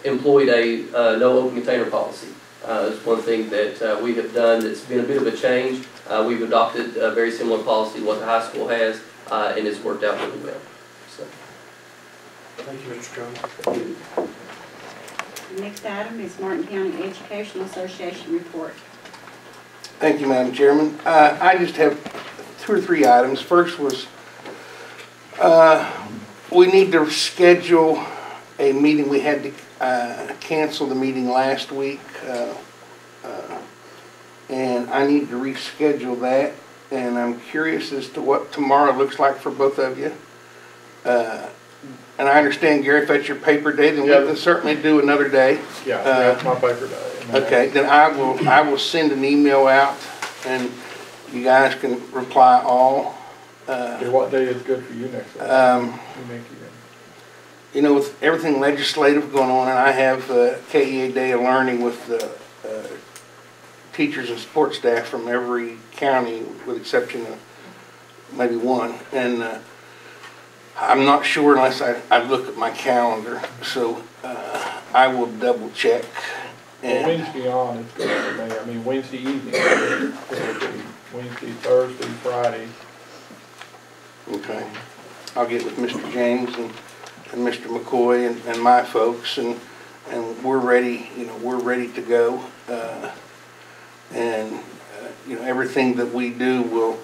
Speaker 12: employed a no open container policy. It's one thing that we have done that's been a bit of a change. We've adopted a very similar policy to what the high school has, and it's worked out really well. So.
Speaker 3: Thank you, Mr. Jones.
Speaker 1: The next item is Martin County Educational Association report.
Speaker 13: Thank you, Madam Chairman. I just have 2 or 3 items. First was we need to schedule a meeting. We had to cancel the meeting last week, and I need to reschedule that. And I'm curious as to what tomorrow looks like for both of you. And I understand, Gary, if that's your paper day, then we can certainly do another day.
Speaker 7: Yeah, that's my paper day.
Speaker 13: Okay, then I will send an email out, and you guys can reply all.
Speaker 7: Okay, what day is good for you next week?
Speaker 13: You know, with everything legislative going on, and I have KEA Day of Learning with the teachers and support staff from every county, with the exception of maybe one, and I'm not sure unless I look at my calendar, so I will double check.
Speaker 7: And Wednesday on is good for me. I mean, Wednesday evening, Wednesday, Thursday, Friday.
Speaker 13: Okay. I'll get with Mr. James and Mr. McCoy and my folks, and we're ready. You know, we're ready to go. And you know, everything that we do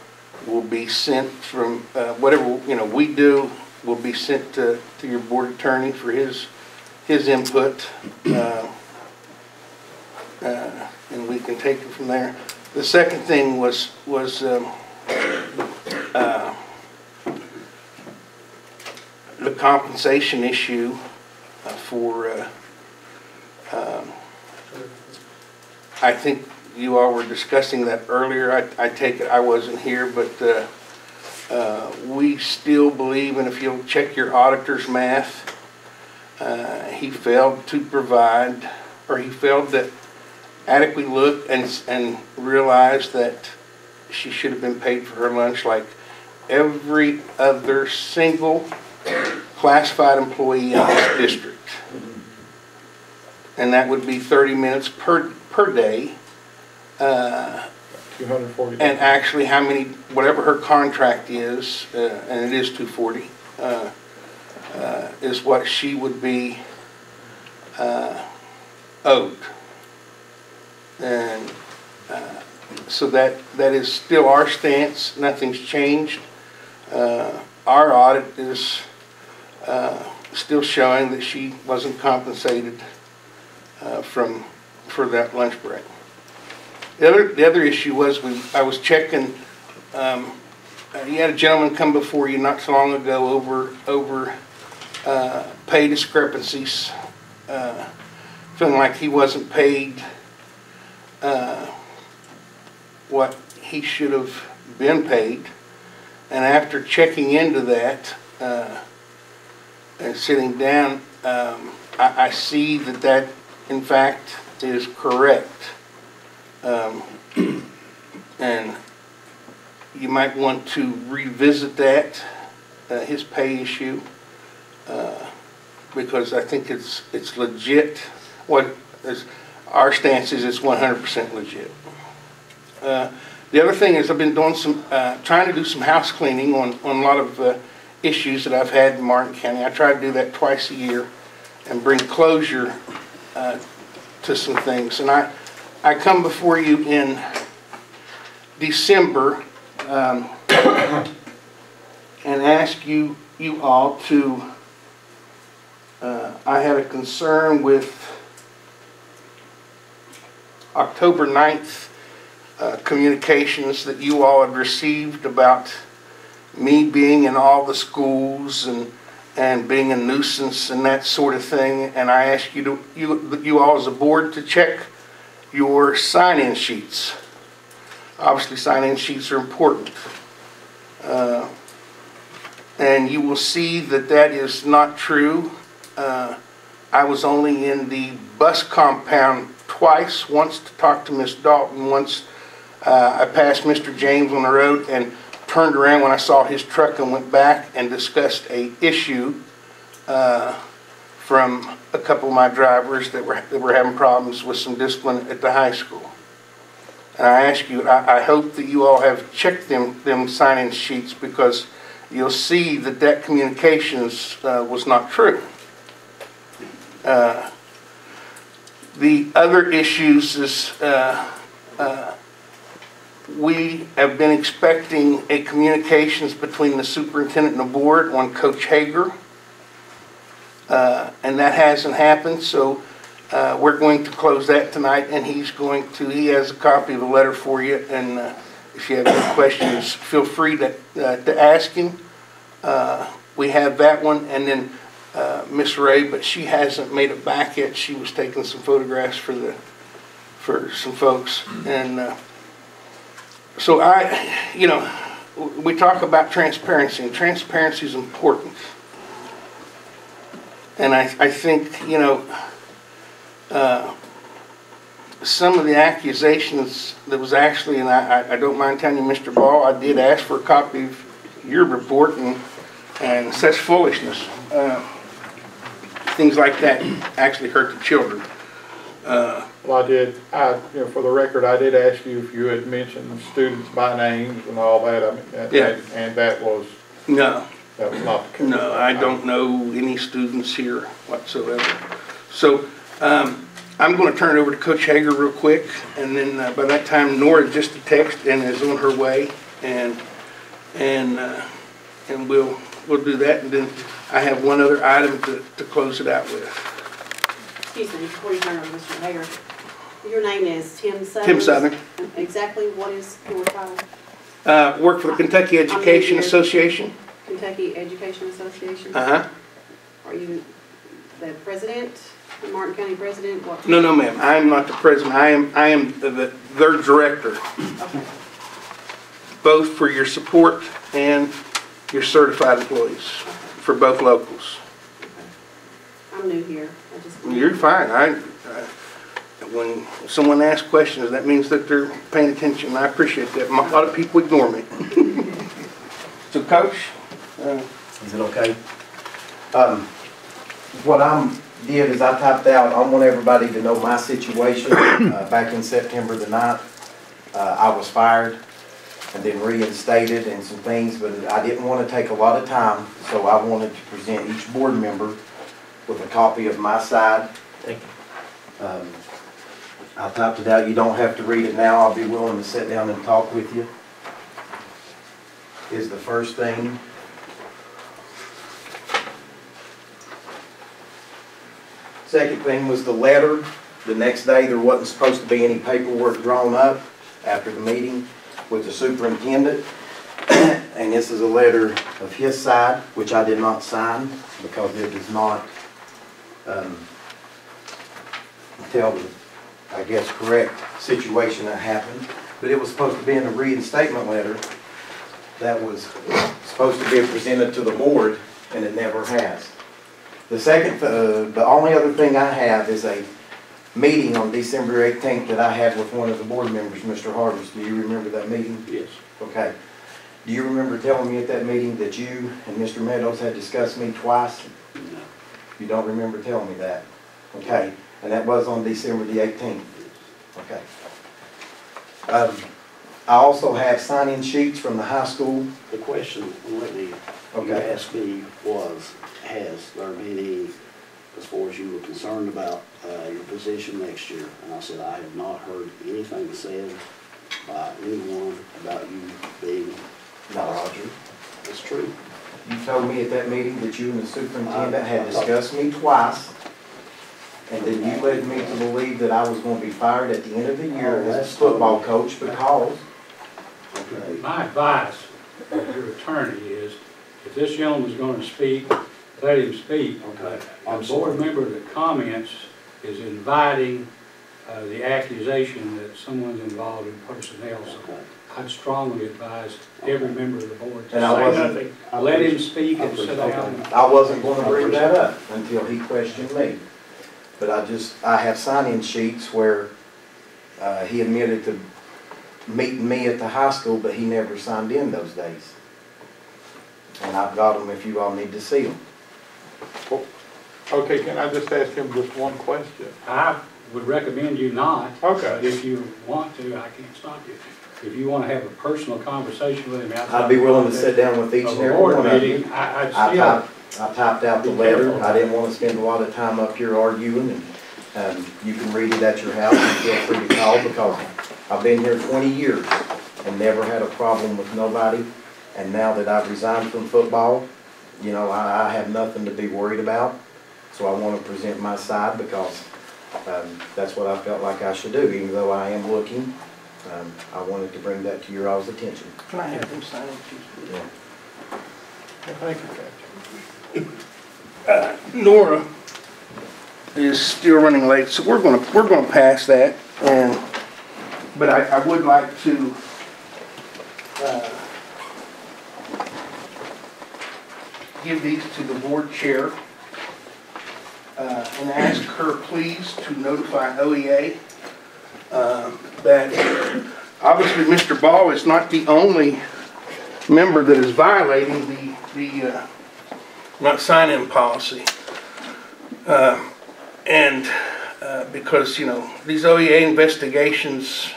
Speaker 13: will be sent from whatever we do will be sent to your board attorney for his input, and we can take it from there. The second thing was the compensation issue for. I think you all were discussing that earlier. I take it I wasn't here, but we still believe, and if you'll check your auditor's math, he failed to provide, or he failed to adequately look and realize that she should have been paid for her lunch like every other single classified employee in this district. And that would be 30 minutes per day.
Speaker 7: 240.
Speaker 13: And actually how many, whatever her contract is, and it is 240, is what she would be owed. And so that is still our stance. Nothing's changed. Our audit is still showing that she wasn't compensated for that lunch break. The other issue was I was checking. You had a gentleman come before you not so long ago over pay discrepancies, feeling like he wasn't paid what he should have been paid. And after checking into that and sitting down, I see that that, in fact, is correct. And you might want to revisit that, his pay issue, because I think it's legit. What is our stance is it's 100% legit. The other thing is I've been doing some, trying to do some house cleaning on a lot of issues that I've had in Martin County. I try to do that twice a year and bring closure to some things. And I come before you in December and ask you all to, I had a concern with October 9th communications that you all had received about me being in all the schools and being a nuisance and that sort of thing. And I ask you all as a board to check your sign-in sheets. Obviously, sign-in sheets are important. And you will see that that is not true. I was only in the bus compound twice, once to talk to Miss Dalton, once I passed Mr. James on the road and turned around when I saw his truck and went back and discussed a issue from a couple of my drivers that were having problems with some discipline at the high school. And I ask you, I hope that you all have checked them sign-in sheets, because you'll see that that communications was not true. The other issues is we have been expecting a communications between the superintendent and the board on Coach Hager, and that hasn't happened. So we're going to close that tonight, and he has a copy of the letter for you. And if you have any questions, feel free to ask him. We have that one, and then Miss Ray, but she hasn't made it back yet. She was taking some photographs for some folks, and so we talk about transparency, and transparency is important. And I think some of the accusations that was actually, and I don't mind telling you, Mr. Ball, I did ask for a copy of your report, and such foolishness. Things like that actually hurt the children.
Speaker 7: Well, for the record, I did ask you if you had mentioned students by names and all that. I mean, and that was
Speaker 13: no.
Speaker 7: That was not the case.
Speaker 13: No, I don't know any students here whatsoever. So I'm going to turn it over to Coach Hager real quick, and then by that time Nora just a text and is on her way, and we'll do that, and then I have one other item to close it out with.
Speaker 11: Excuse me, before you turn over to Mr. Hager, your name is Tim Southern?
Speaker 13: Tim Southern.
Speaker 11: Exactly what is your title?
Speaker 13: Work for the Kentucky Education Association.
Speaker 11: Kentucky Education Association?
Speaker 13: Uh-huh.
Speaker 11: Are you the president, the Martin County president? What?
Speaker 13: No, ma'am. I am not the president. I am their director.
Speaker 11: Okay.
Speaker 13: Both for your support and your certified employees for both locals.
Speaker 11: Okay. I'm new here.
Speaker 13: You're fine. When someone asks questions, that means that they're paying attention. I appreciate that. A lot of people ignore me. So, Coach?
Speaker 14: Is it okay? What I did is I typed out, I want everybody to know my situation. Back in September the 9th, I was fired and then reinstated and some things, but I didn't want to take a lot of time, so I wanted to present each board member with a copy of my side.
Speaker 10: Thank you.
Speaker 14: I typed it out. You don't have to read it now. I'll be willing to sit down and talk with you. Is the first thing. Second thing was the letter. The next day there wasn't supposed to be any paperwork drawn up after the meeting with the superintendent. And this is a letter of his side, which I did not sign because it does not tell the, I guess, correct situation that happened. But it was supposed to be in the reinstatement letter. that was supposed to be presented to the board, and it never has. The only other thing I have is a meeting on December 18th that I had with one of the board members, Mr. Harvest. Do you remember that meeting?
Speaker 8: Yes.
Speaker 14: Okay. Do you remember telling me at that meeting that you and Mr. Meadows had discussed me twice?
Speaker 8: No.
Speaker 14: You don't remember telling me that? Okay. And that was on December the 18th? Okay. I also have sign-in sheets from the high school.
Speaker 8: The question, Whitney, you
Speaker 14: Okay.
Speaker 8: asked me was, has there been any, as far as you were concerned about your position next year? And I said, I have not heard anything said by anyone about you being.
Speaker 14: No, Roger.
Speaker 8: That's true.
Speaker 14: You told me at that meeting that you and the superintendent had discussed me twice, and then you led me to believe that I was going to be fired at the end of the year as a football coach because.
Speaker 8: Okay.
Speaker 15: My advice as your attorney is, if this gentleman's going to speak, let him speak.
Speaker 8: Okay.
Speaker 15: A board member that comments is inviting the accusation that someone's involved in personnel. So I'd strongly advise every member of the board to say nothing. Let him speak and sit down.
Speaker 14: I wasn't going to bring that up until he questioned me. But I have sign-in sheets where he admitted to meeting me at the high school, but he never signed in those days. And I've got them if you all need to see them.
Speaker 7: Okay, can I just ask him just one question?
Speaker 15: I would recommend you not.
Speaker 7: Okay.
Speaker 15: If you want to, I can't stop you. If you want to have a personal conversation with him outside.
Speaker 14: I'd be willing to sit down with each and every one of you. I typed out the letter. I didn't want to spend a lot of time up here arguing, and you can read it at your house and feel free to call, because I've been here 20 years and never had a problem with nobody. And now that I've resigned from football, you know, I have nothing to be worried about. So I want to present my side because that's what I felt like I should do, even though I am looking. I wanted to bring that to your all's attention.
Speaker 13: Can I have them sign it?
Speaker 14: Yeah.
Speaker 7: Well, thank you, Patrick.
Speaker 13: Nora is still running late, so we're gonna pass that. But I would like to give these to the board chair and ask her please to notify OEA that obviously Mr. Ball is not the only member that is violating the not sign-in policy. Because, you know, these OEA investigations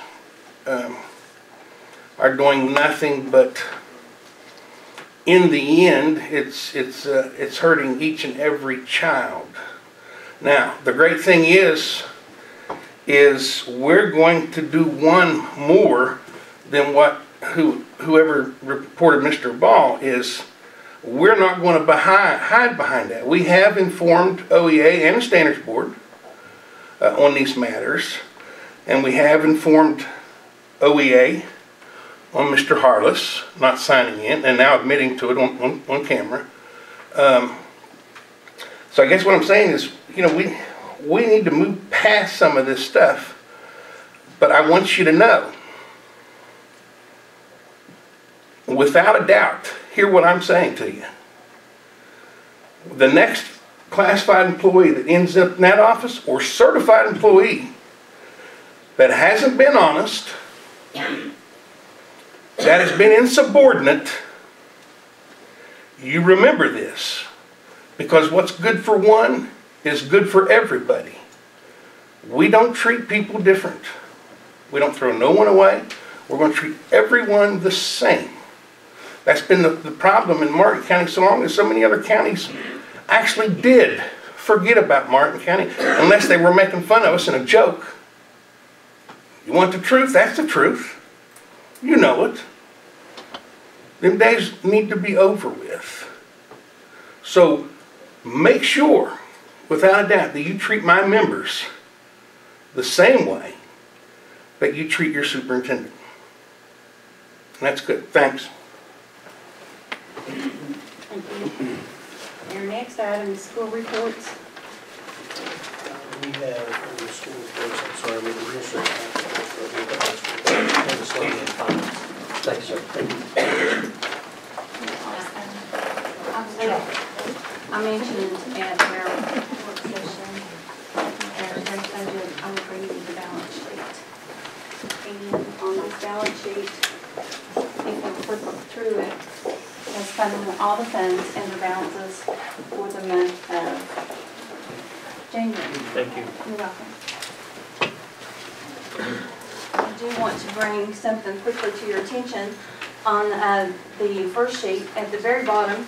Speaker 13: are doing nothing but, in the end, it's hurting each and every child. Now, the great thing is we're going to do one more than what whoever reported Mr. Ball is. We're not going to hide behind that. We have informed OEA and the Standards Board on these matters, and we have informed OEA on Mr. Harless not signing in and now admitting to it on camera. So I guess what I'm saying is, you know, we need to move past some of this stuff, but I want you to know, without a doubt, hear what I'm saying to you. The next classified employee that ends up in that office, or certified employee that hasn't been honest, that has been insubordinate, you remember this. Because what's good for one is good for everybody. We don't treat people different. We don't throw no one away. We're going to treat everyone the same. That's been the problem in Martin County so long as so many other counties actually did forget about Martin County unless they were making fun of us in a joke. You want the truth? That's the truth. You know it. Them days need to be over with. So make sure, without a doubt, that you treat my members the same way that you treat your superintendent. And that's good. Thanks.
Speaker 1: Thank you. Our next item is school reports.
Speaker 2: We have on the school reports, I'm sorry, with the administrative. Thank you, sir.
Speaker 1: mentioned at our work session, our first budget, I will bring you the balance sheet. And on this balance sheet, if you'll flip through it, has funding all the funds and the balances for the month of January.
Speaker 10: Thank you.
Speaker 1: You're welcome. I do want to bring something quickly to your attention on the first sheet at the very bottom.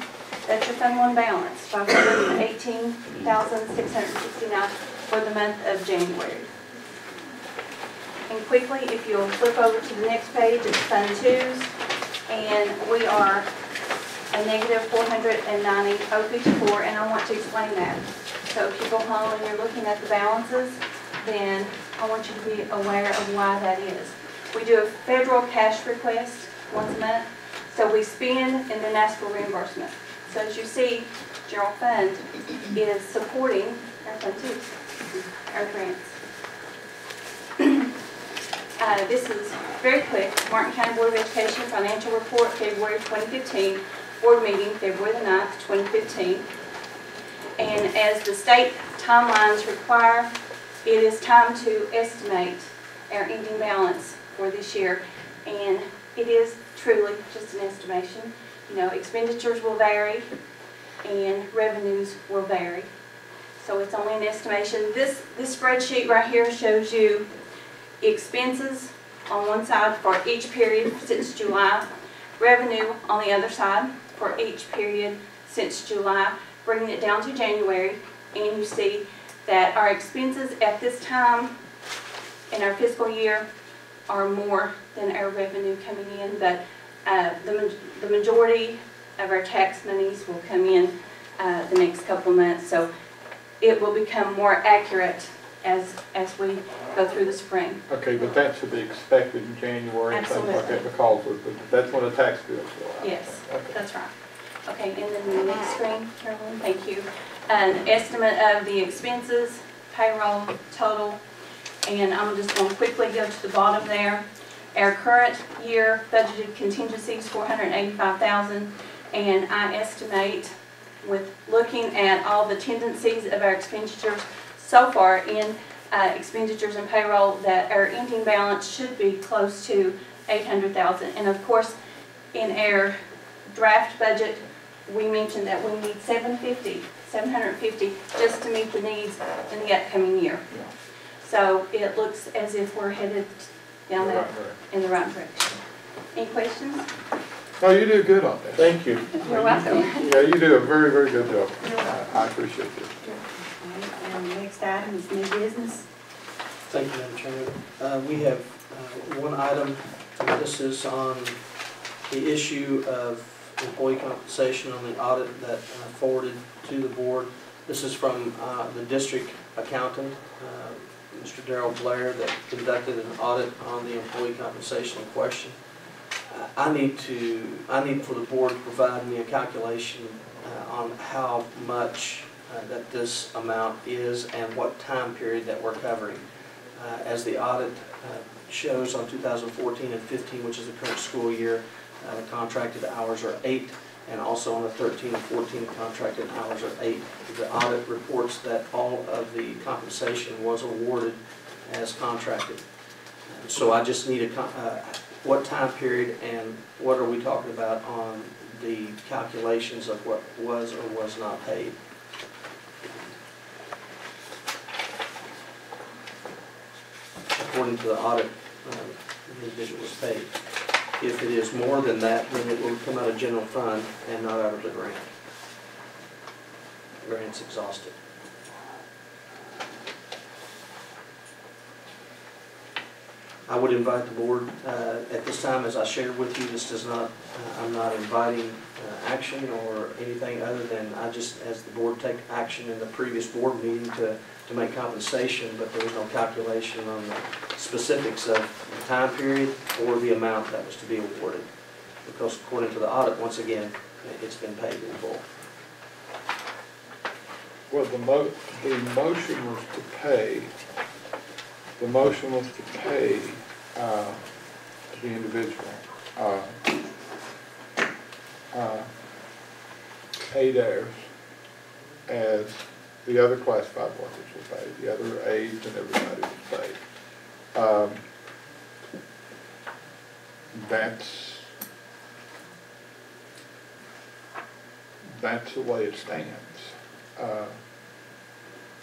Speaker 1: That's your Fund 1 balance, $518,669 for the month of January. And quickly, if you'll flip over to the next page, it's Fund 2's, and we are a negative 490,054, and I want to explain that. So if you go home and you're looking at the balances, then I want you to be aware of why that is. We do a federal cash request once a month, so we spend and then ask for reimbursement. So as you see, general fund is supporting our Fund 2, our grants. This is very quick. Martin County Board of Education Financial Report, February 2015, Board meeting, February the 9th, 2015. And as the state timelines require, it is time to estimate our ending balance for this year. And it is truly just an estimation. You know, expenditures will vary and revenues will vary. So it's only an estimation. This spreadsheet right here shows you expenses on one side for each period since July, revenue on the other side for each period since July, bringing it down to January, and you see that our expenses at this time in our fiscal year are more than our revenue coming in, but the majority of our tax monies will come in the next couple of months, so it will become more accurate as we go through the spring.
Speaker 7: Okay, but that should be expected in January and things like that
Speaker 1: Absolutely.
Speaker 7: because of that's when the tax bills go out.
Speaker 1: Yes,
Speaker 7: Okay.
Speaker 1: that's right. Okay, and then the next screen, Carolyn, thank you. An estimate of the expenses, payroll, total, and I'm just going to quickly go to the bottom there. Our current year budgeted contingencies, $485,000, and I estimate, with looking at all the tendencies of our expenditures so far in expenditures and payroll, that our ending balance should be close to $800,000. And of course, in our draft budget, we mentioned that we need $750 just to meet the needs in the upcoming year. So it looks as if we're headed down that in the right direction. Any questions?
Speaker 7: No, you do good on this.
Speaker 10: Thank you.
Speaker 1: You're welcome.
Speaker 7: Yeah, you do a very, very good job. I appreciate it.
Speaker 1: And the next item is new business.
Speaker 2: Thank you, Madam Chairman. We have one item, this is on the issue of employee compensation on the audit that forwarded to the board. This is from the district accountant, Mr. Darrell Blair, that conducted an audit on the employee compensation in question. I need for the board to provide me a calculation on how much that this amount is and what time period that we're covering. As the audit shows on 2014 and 15, which is the current school year, the contracted hours are 8, and also on the 13 and 14, the contracted hours are 8. The audit reports that all of the compensation was awarded as contracted. So I just need what time period and what are we talking about on the calculations of what was or was not paid. According to the audit, the individual was paid. If it is more than that, then it will come out of general fund and not out of the grant. The grant's exhausted. I would invite the board at this time, as I shared with you, this does not, I'm not inviting action or anything other than I just, as the board, take action in the previous board meeting to make compensation, but there was no calculation on the specifics of the time period or the amount that was to be awarded. Because according to the audit, once again, it's been paid in full.
Speaker 7: Well, the motion was to pay. The motion was to pay the individual 8 hours as the other classified workers were paid, the other aides and everybody was paid. That's the way it stands.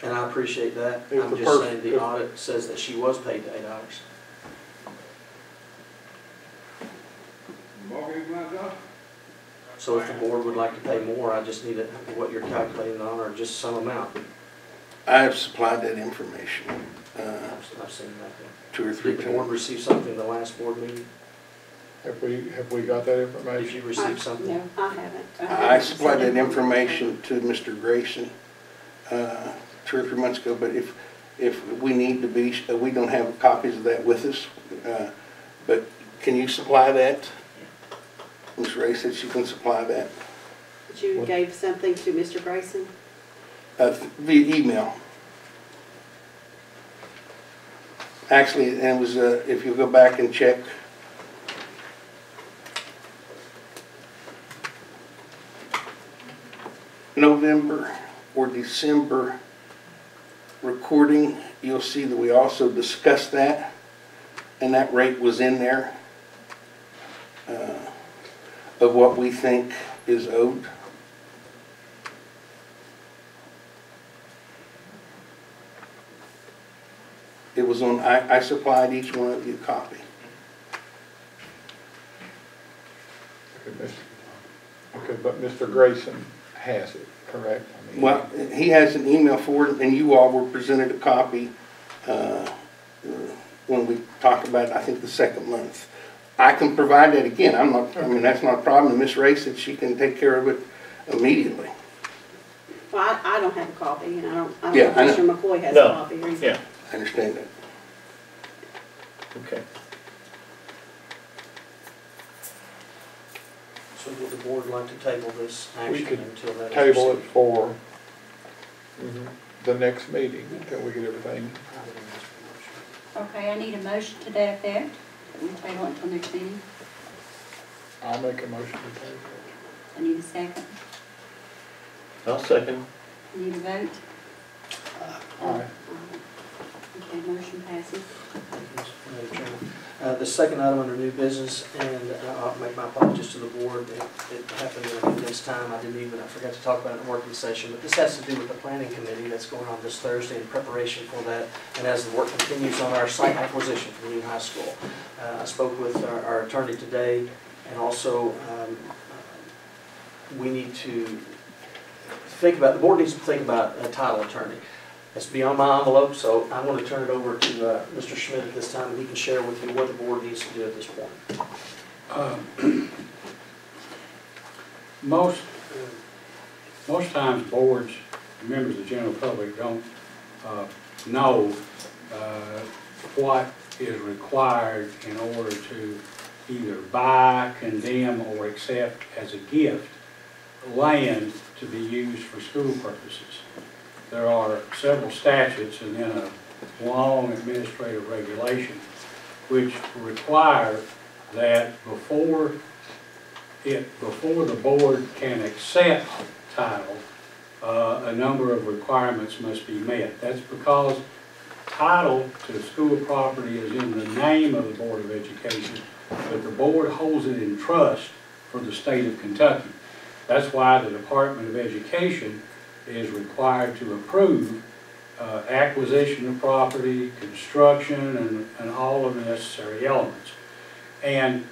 Speaker 2: And I appreciate that.
Speaker 7: If
Speaker 2: I'm
Speaker 7: the
Speaker 2: just
Speaker 7: person-
Speaker 2: saying the audit says that she was paid $8. So if the board would like to pay more, I just need to, what you're calculating on, or just some amount.
Speaker 13: I have supplied that information
Speaker 2: I've seen that.
Speaker 13: 2 or 3
Speaker 2: Did the board
Speaker 13: times.
Speaker 2: receive something the last board meeting?
Speaker 7: Have we got that
Speaker 2: Did
Speaker 7: information?
Speaker 2: you receive something?
Speaker 11: No, I haven't.
Speaker 13: I supplied that information to Mr. Grayson 2 or 3 months ago, but if we need to be, we don't have copies of that with us, but can you supply that? Ms. Ray said she can supply that
Speaker 11: But you gave something to Mr. Grayson?
Speaker 13: via email. Actually, it was, if you go back and check, November or December recording, you'll see that we also discussed that, and that rate was in there of what we think is owed. It was on, I supplied each one of you a copy.
Speaker 7: Okay, but Mr. Grayson has it, correct? I mean,
Speaker 13: Well, he has an email for it, and you all were presented a copy when we talked about it, I think, the second month. I can provide that again. I mean, that's not a problem. Miss Ray said she can take care of it immediately.
Speaker 11: Well, I don't have a copy, and I don't know
Speaker 13: Yeah,
Speaker 11: if
Speaker 13: I know.
Speaker 11: Mr. McCoy has
Speaker 10: No.
Speaker 11: a copy or anything.
Speaker 10: Yeah,
Speaker 13: I understand that.
Speaker 10: okay.
Speaker 2: So would the board like to table this
Speaker 7: We
Speaker 2: action
Speaker 7: could
Speaker 2: until that is
Speaker 7: table it
Speaker 2: received?
Speaker 7: for the next meeting until we get everything.
Speaker 1: Okay, I need a motion to that effect. We table it until next meeting.
Speaker 7: I'll make a motion to table
Speaker 1: I need a second.
Speaker 10: I'll second.
Speaker 1: I need a vote.
Speaker 7: it. Aye.
Speaker 1: Okay, motion passes.
Speaker 2: Madam Chairman. The second item under new business, and I'll make my apologies to the board. It happened in this time. I forgot to talk about it in a working session, but this has to do with the planning committee that's going on this Thursday in preparation for that, and as the work continues on our site acquisition for the new high school. I spoke with our attorney today, and also we need to think about, the board needs to think about a title attorney. It's beyond my envelope, so I'm going to turn it over to Mr. Schmidt at this time, and he can share with you what the board needs to do at this point.
Speaker 15: Most times boards, members of the general public don't know what is required in order to either buy, condemn, or accept as a gift land to be used for school purposes. There are several statutes and then a long administrative regulation which require that before the board can accept title, a number of requirements must be met. That's because title to school property is in the name of the Board of Education, but the board holds it in trust for the state of Kentucky. That's why the Department of Education is required to approve acquisition of property, construction, and all of the necessary elements. And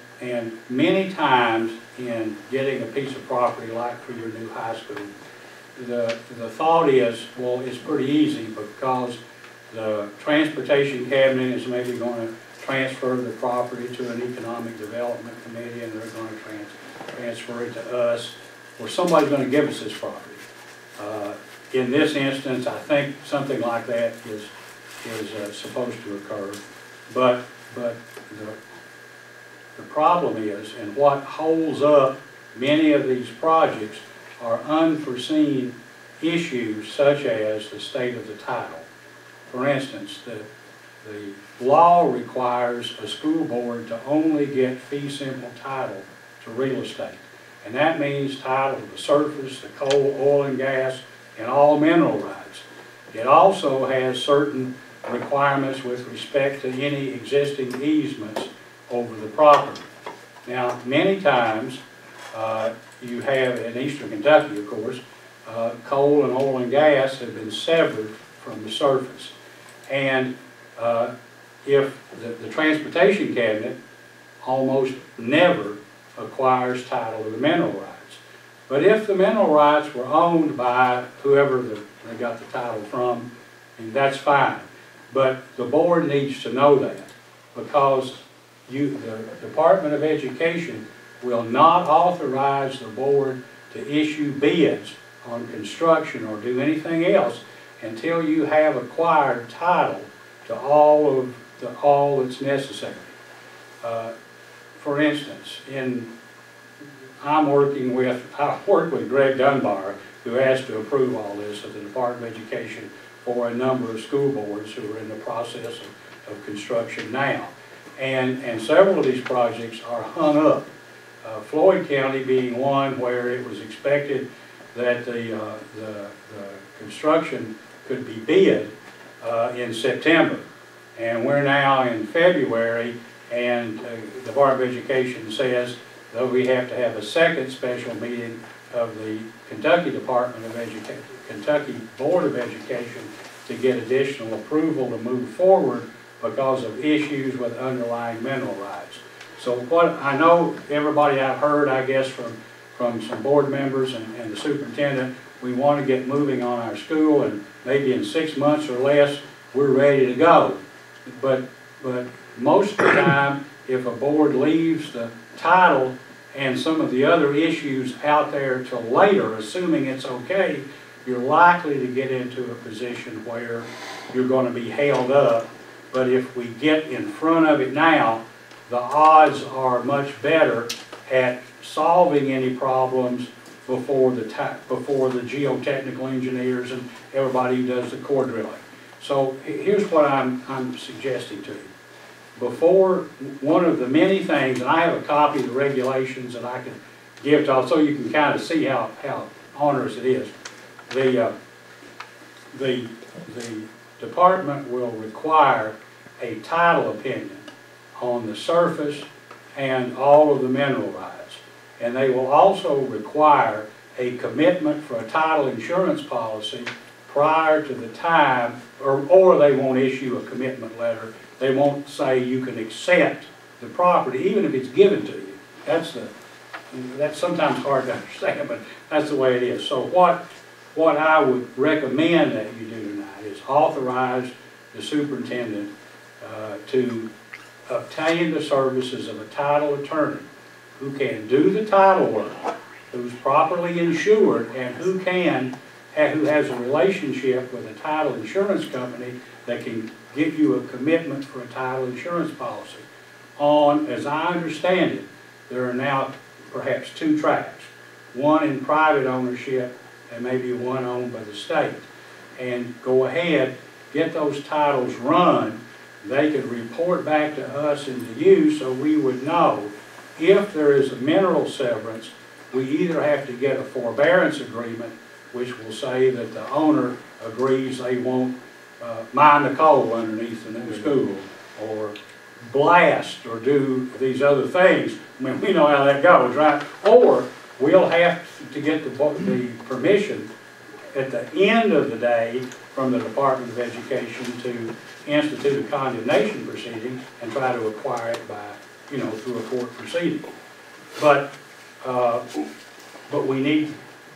Speaker 15: many times in getting a piece of property like for your new high school, the thought is, well, it's pretty easy because the transportation cabinet is maybe going to transfer the property to an economic development committee, and they're going to transfer it to us, or somebody's going to give us this property. In this instance, I think something like that is supposed to occur, but the problem is, and what holds up many of these projects are unforeseen issues such as the state of the title. For instance, the law requires a school board to only get fee simple title to real estate. And that means title to the surface, the coal, oil and gas, and all mineral rights. It also has certain requirements with respect to any existing easements over the property. Now, many times, you have, in eastern Kentucky, of course, coal and oil and gas have been severed from the surface. And if the transportation cabinet almost never acquires title to the mineral rights. But if the mineral rights were owned by whoever they got the title from, and that's fine. But the board needs to know that, because the Department of Education will not authorize the board to issue bids on construction or do anything else until you have acquired title to all that's necessary. For instance, I worked with Greg Dunbar, who has to approve all this at the Department of Education for a number of school boards who are in the process of construction now. And several of these projects are hung up. Floyd County being one where it was expected that the construction could be bid in September. And we're now in February, and the Department of Education says that we have to have a second special meeting of the Kentucky Department of Education, Kentucky Board of Education, to get additional approval to move forward because of issues with underlying mineral rights. So what I know, everybody I've heard, I guess, from some board members and the superintendent, we want to get moving on our school, and maybe in 6 months or less, we're ready to go. But most of the time, if a board leaves the title and some of the other issues out there till later, assuming it's okay, you're likely to get into a position where you're going to be held up. But if we get in front of it now, the odds are much better at solving any problems before the geotechnical engineers and everybody who does the core drilling. So here's what I'm suggesting to you. Before, one of the many things, and I have a copy of the regulations that I can give to all, so you can kind of see how onerous it is. The department will require a title opinion on the surface and all of the mineral rights. And they will also require a commitment for a title insurance policy prior to the time, or they won't issue a commitment letter. They won't say you can accept the property, even if it's given to you. That's sometimes hard to understand, but that's the way it is. So what I would recommend that you do tonight is authorize the superintendent to obtain the services of a title attorney who can do the title work, who's properly insured, and who has a relationship with a title insurance company that can give you a commitment for a title insurance policy. As I understand it, there are now perhaps 2 tracks, one in private ownership and maybe one owned by the state. And go ahead, get those titles run. They could report back to us and to you, so we would know if there is a mineral severance. We either have to get a forbearance agreement, which will say that the owner agrees they won't mine the coal underneath the new school, or blast, or do these other things. I mean, we know how that goes, right? Or we'll have to get the permission at the end of the day from the Department of Education to institute a condemnation proceeding and try to acquire it by, through a court proceeding. But we need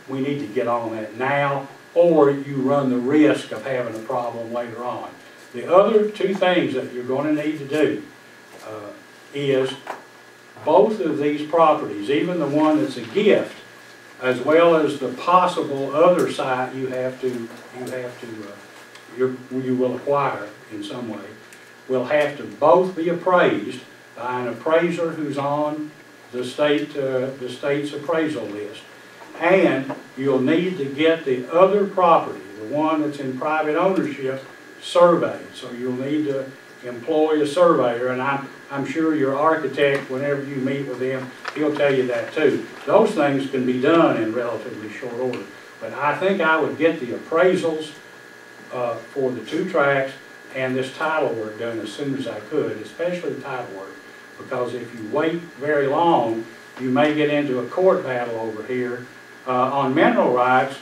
Speaker 15: to get on that now, or you run the risk of having a problem later on. The other 2 things that you're going to need to do is both of these properties, even the one that's a gift, as well as the possible other site you will acquire in some way, will have to both be appraised by an appraiser who's on the state's appraisal list. And you'll need to get the other property, the one that's in private ownership, surveyed. So you'll need to employ a surveyor, and I'm sure your architect, whenever you meet with him, he'll tell you that too. Those things can be done in relatively short order. But I think I would get the appraisals for the 2 tracks and this title work done as soon as I could, especially title work. Because if you wait very long, you may get into a court battle over here. On mineral rights,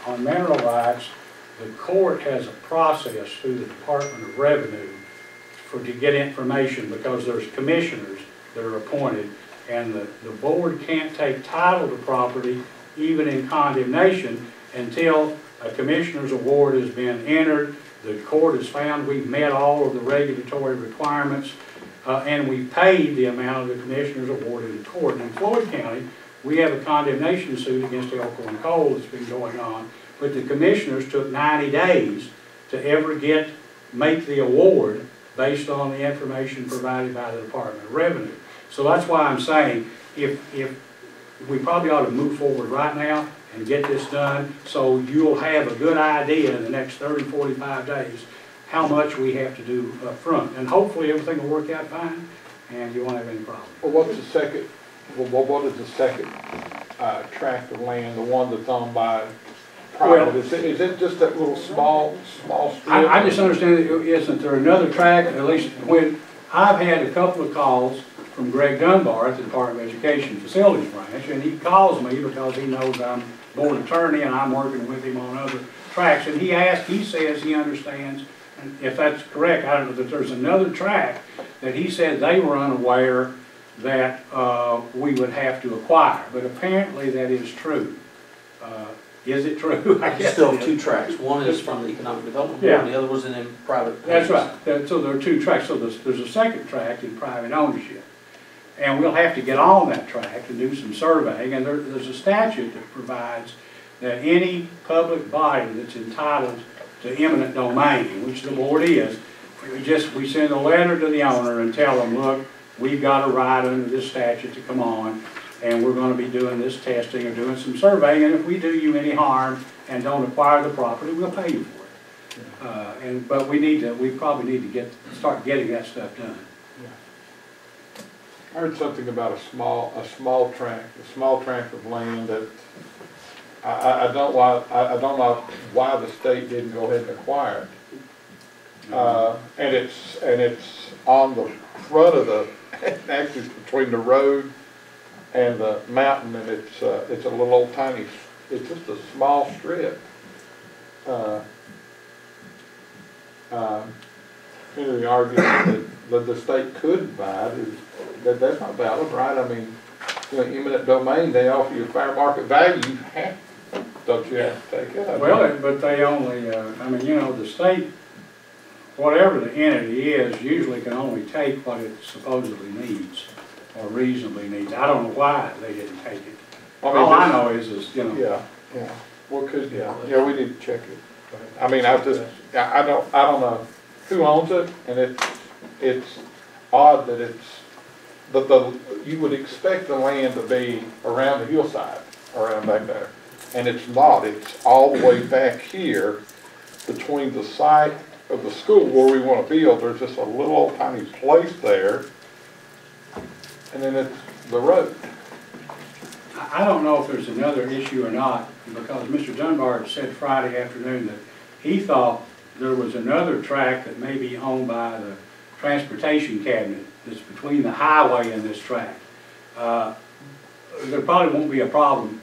Speaker 15: the court has a process through the Department of Revenue to get information, because there's commissioners that are appointed, and the board can't take title to property, even in condemnation, until a commissioner's award has been entered, the court has found we've met all of the regulatory requirements, and we've paid the amount of the commissioner's award in court. And in Floyd County, we have a condemnation suit against Elkhorn Coal that's been going on, but the commissioners took 90 days to ever make the award based on the information provided by the Department of Revenue. So that's why I'm saying, if we probably ought to move forward right now and get this done, so you'll have a good idea in the next 30, 45 days how much we have to do up front. And hopefully everything will work out fine and you won't have any problem.
Speaker 7: Well, what is the second tract of land, the one that's owned by private? Is it just that little small strip?
Speaker 15: I just understand that isn't there another tract, at least when I've had a couple of calls from Greg Dunbar at the Department of Education Facilities Branch, and he calls me because he knows I'm board attorney and I'm working with him on other tracts, and he says he understands, and if that's correct, I don't know, that there's another tract that he said they were unaware that we would have to acquire, but apparently that is true. Is it true? I guess
Speaker 2: still 2 tracks. One is from the Economic Development Board, and the other was in private.
Speaker 15: That's right. So there are 2 tracks. So there's a second tract in private ownership. And we'll have to get on that tract and do some surveying. And there's a statute that provides that any public body that's entitled to eminent domain, which the board is, we send a letter to the owner and tell them, look, we've got a right under this statute to come on, and we're going to be doing this testing or doing some surveying, and if we do you any harm and don't acquire the property, we'll pay you for it. But we probably need to start getting that stuff done.
Speaker 7: I heard something about a small tract of land that I don't know why the state didn't go ahead and acquire it. And it's on the front of the, actually between the road and the mountain, and it's a little old tiny, it's just a small strip. The argument that the state could buy it is that's not valid, right? I mean, eminent domain, they offer you fair market value. Don't you have to take it?
Speaker 15: Well, but they only, the state, whatever the entity is, usually can only take what it supposedly needs or reasonably needs. I don't know why they didn't take it. All I know is,
Speaker 7: Yeah. Well, we need to check it. I mean, I don't know who owns it, and it's odd that you would expect the land to be around the hillside, around back there, and it's not. It's all the way back here between the site of the school where we want to build. There's just a little old tiny place there, and then it's the road.
Speaker 15: I don't know if there's another issue or not, because Mr. Dunbar said Friday afternoon that he thought there was another tract that may be owned by the transportation cabinet that's between the highway and this tract. There probably won't be a problem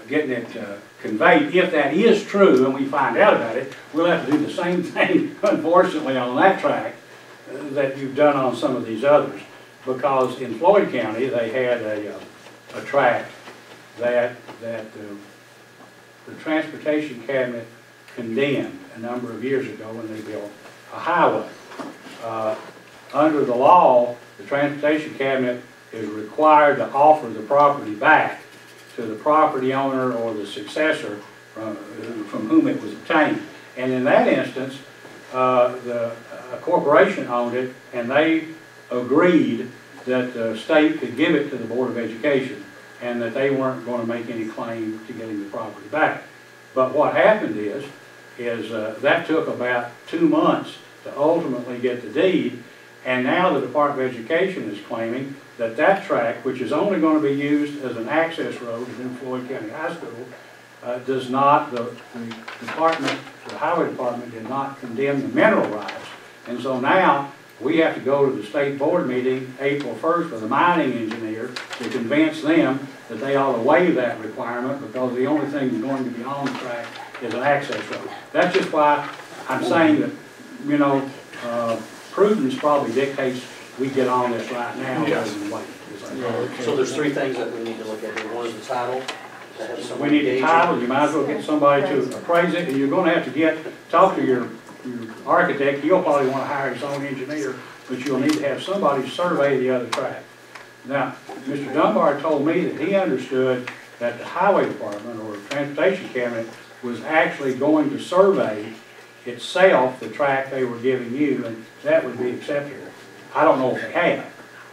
Speaker 15: getting it conveyed. If that is true and we find out about it, we'll have to do the same thing, unfortunately, on that tract that you've done on some of these others. Because in Floyd County, they had a tract that the transportation cabinet condemned a number of years ago when they built a highway. Under the law, the transportation cabinet is required to offer the property back to the property owner or the successor from whom it was obtained. And in that instance, a corporation owned it, and they agreed that the state could give it to the Board of Education and that they weren't going to make any claim to getting the property back. But what happened is that took about 2 months to ultimately get the deed, and now the Department of Education is claiming that that tract, which is only going to be used as an access road to Floyd County High School, does not, the department, the highway department did not condemn the mineral rights. And so now, we have to go to the state board meeting April 1st with a mining engineer to convince them that they ought to waive that requirement because the only thing that's going to be on the track is an access road. That's just why I'm saying that, you know, prudence probably dictates we get on this right now rather than wait.
Speaker 2: So there's three things that we need to look at here. One is the title. To have
Speaker 15: We
Speaker 2: someone
Speaker 15: need a
Speaker 2: engage
Speaker 15: title,
Speaker 2: in.
Speaker 15: you might as well get somebody to appraise it, and you're gonna have to talk to your architect. He'll probably wanna hire his own engineer, but you'll need to have somebody survey the other track. Now, Mr. Dunbar told me that he understood that the highway department or transportation cabinet was actually going to survey itself the track they were giving you, and that would be acceptable. I don't know if they have,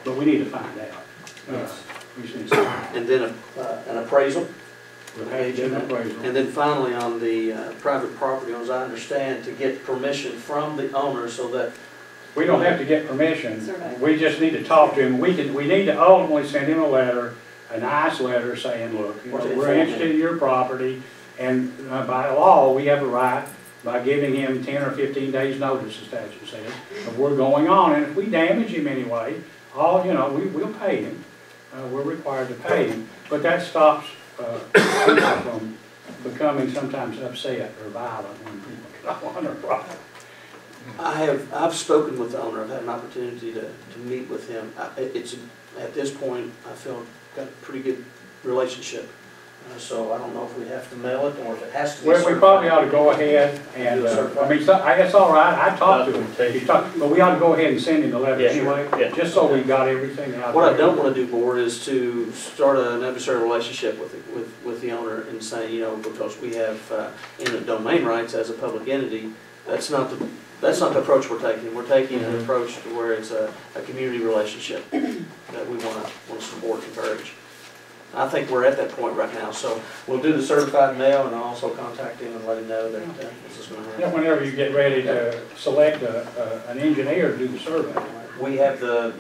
Speaker 15: but we need to find out. We should see.
Speaker 2: And then an appraisal.
Speaker 15: We'll have to do an appraisal.
Speaker 2: And then finally, on the private property owners, I understand, to get permission from the owner so that.
Speaker 15: We don't have to get permission, we just need to talk to him. We need to ultimately send him a letter, a nice letter saying, look, you know, we're interested in your property, and by law, we have a right, by giving him 10 or 15 days notice, the statute says, of we're going on, and if we damage him anyway, we'll pay him. We're required to pay him, but that stops people from becoming sometimes upset or violent when people get on their property.
Speaker 2: I've spoken with the owner. I've had an opportunity to meet with him. It's at this point, I feel got a pretty good relationship. So I don't know if we have to mail it or if it has to be.
Speaker 15: Well, we probably ought to go ahead and, I mean, it's all right, I talked to him, but we ought to go ahead and send him the letter anyway, just so we got everything out.
Speaker 2: What I don't want to do, Board, is to start an adversarial relationship with the owner and say, you know, because we have eminent domain rights as a public entity, that's not the approach we're taking. We're taking an approach to where it's a community relationship that we want to support and encourage. I think we're at that point right now, so we'll do the certified mail, and I'll also contact him and let him know that this is going to happen.
Speaker 15: Whenever you get ready to select an engineer to do the survey.
Speaker 2: We have the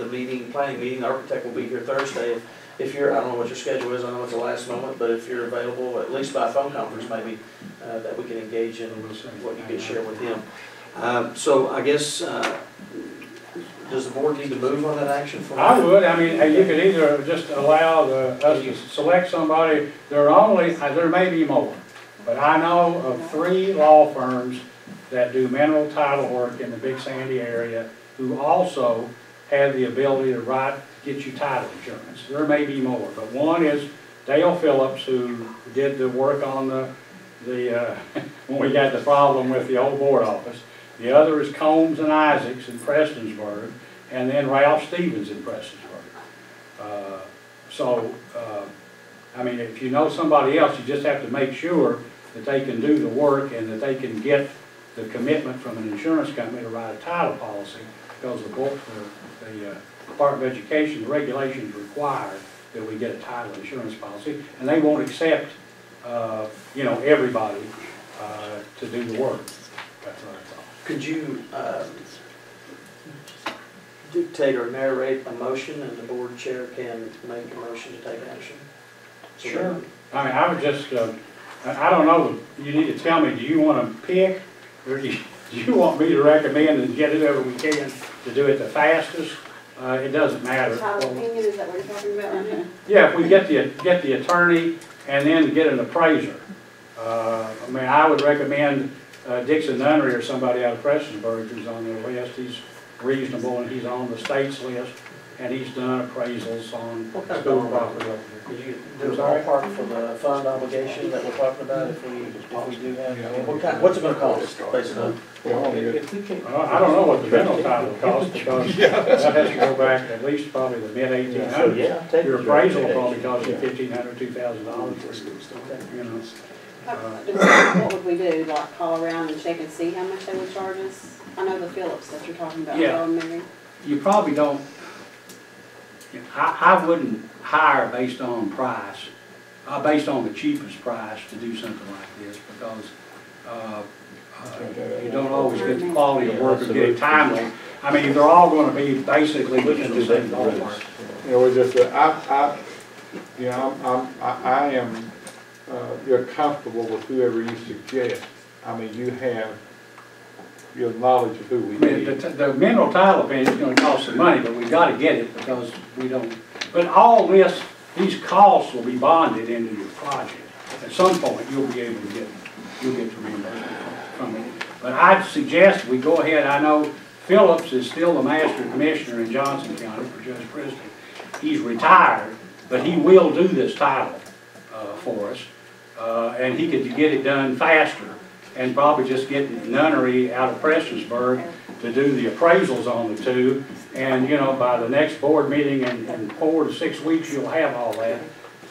Speaker 2: planning meeting, the architect will be here Thursday. If you're, I don't know what your schedule is, I know it's the last moment, but if you're available, at least by phone conference maybe, that we can engage in what you can share with him. So I guess, does the board need to move on that action?
Speaker 15: I would. I mean, you could either just allow us to select somebody. There may be more, but I know of 3 law firms that do mineral title work in the Big Sandy area who also have the ability to get you title insurance. There may be more, but one is Dale Phillips, who did the work on when we got the problem with the old board office. The other is Combs and Isaacs in Prestonsburg, and then Ralph Stevens in Prestonsburg. I mean, if you know somebody else, you just have to make sure that they can do the work and that they can get the commitment from an insurance company to write a title policy, because the Department of Education regulations require that we get a title insurance policy, and they won't accept, everybody to do the work. That's what I thought.
Speaker 2: Could you dictate or narrate a motion, and the board chair can make a motion to take action?
Speaker 15: Sure. I mean, I would just, I don't know, you need to tell me, do you want to pick, or do you want me to recommend and get it over we can to do it the fastest? It doesn't matter.
Speaker 11: Title opinion, is that what you're talking about right now?
Speaker 15: Yeah, if we get the attorney and then get an appraiser. I mean, I would recommend Dixon Nunnery or somebody out of Prestonsburg who's on the list. He's reasonable and he's on the state's list, and he's done appraisals on school property.
Speaker 2: Could you do a ballpark for the fund obligation that we're talking about if we do have? What's it going to cost, basically?
Speaker 15: I don't know what the mineral title costs, because that has to go back at least probably the mid-1800s. Your appraisal will probably cost you $1,500, $2,000. You know.
Speaker 11: What would we do, like call around and check and see how much they would charge us? I know the Phillips that you're talking about.
Speaker 15: Yeah. You probably don't, I wouldn't hire based on price, based on the cheapest price to do something like this, because you don't always get the quality of work or get it timely. I mean, they're all going to be basically within the same ballpark.
Speaker 7: We just, I am you're comfortable with whoever you suggest, I mean, you have your knowledge of who we need.
Speaker 15: The mineral title opinion is gonna cost some money, but we gotta get it because we don't, but all this, these costs will be bonded into your project. At some point, you'll be able to get, you'll get the reimbursement from it. But I'd suggest we go ahead, I know Phillips is still the master commissioner in Johnson County for Judge Christie. He's retired, but he will do this title for us. And he could get it done faster and probably just get the nunnery out of Prestonsburg to do the appraisals on the two. And, you know, by the next board meeting in 4 to 6 weeks, you'll have all that.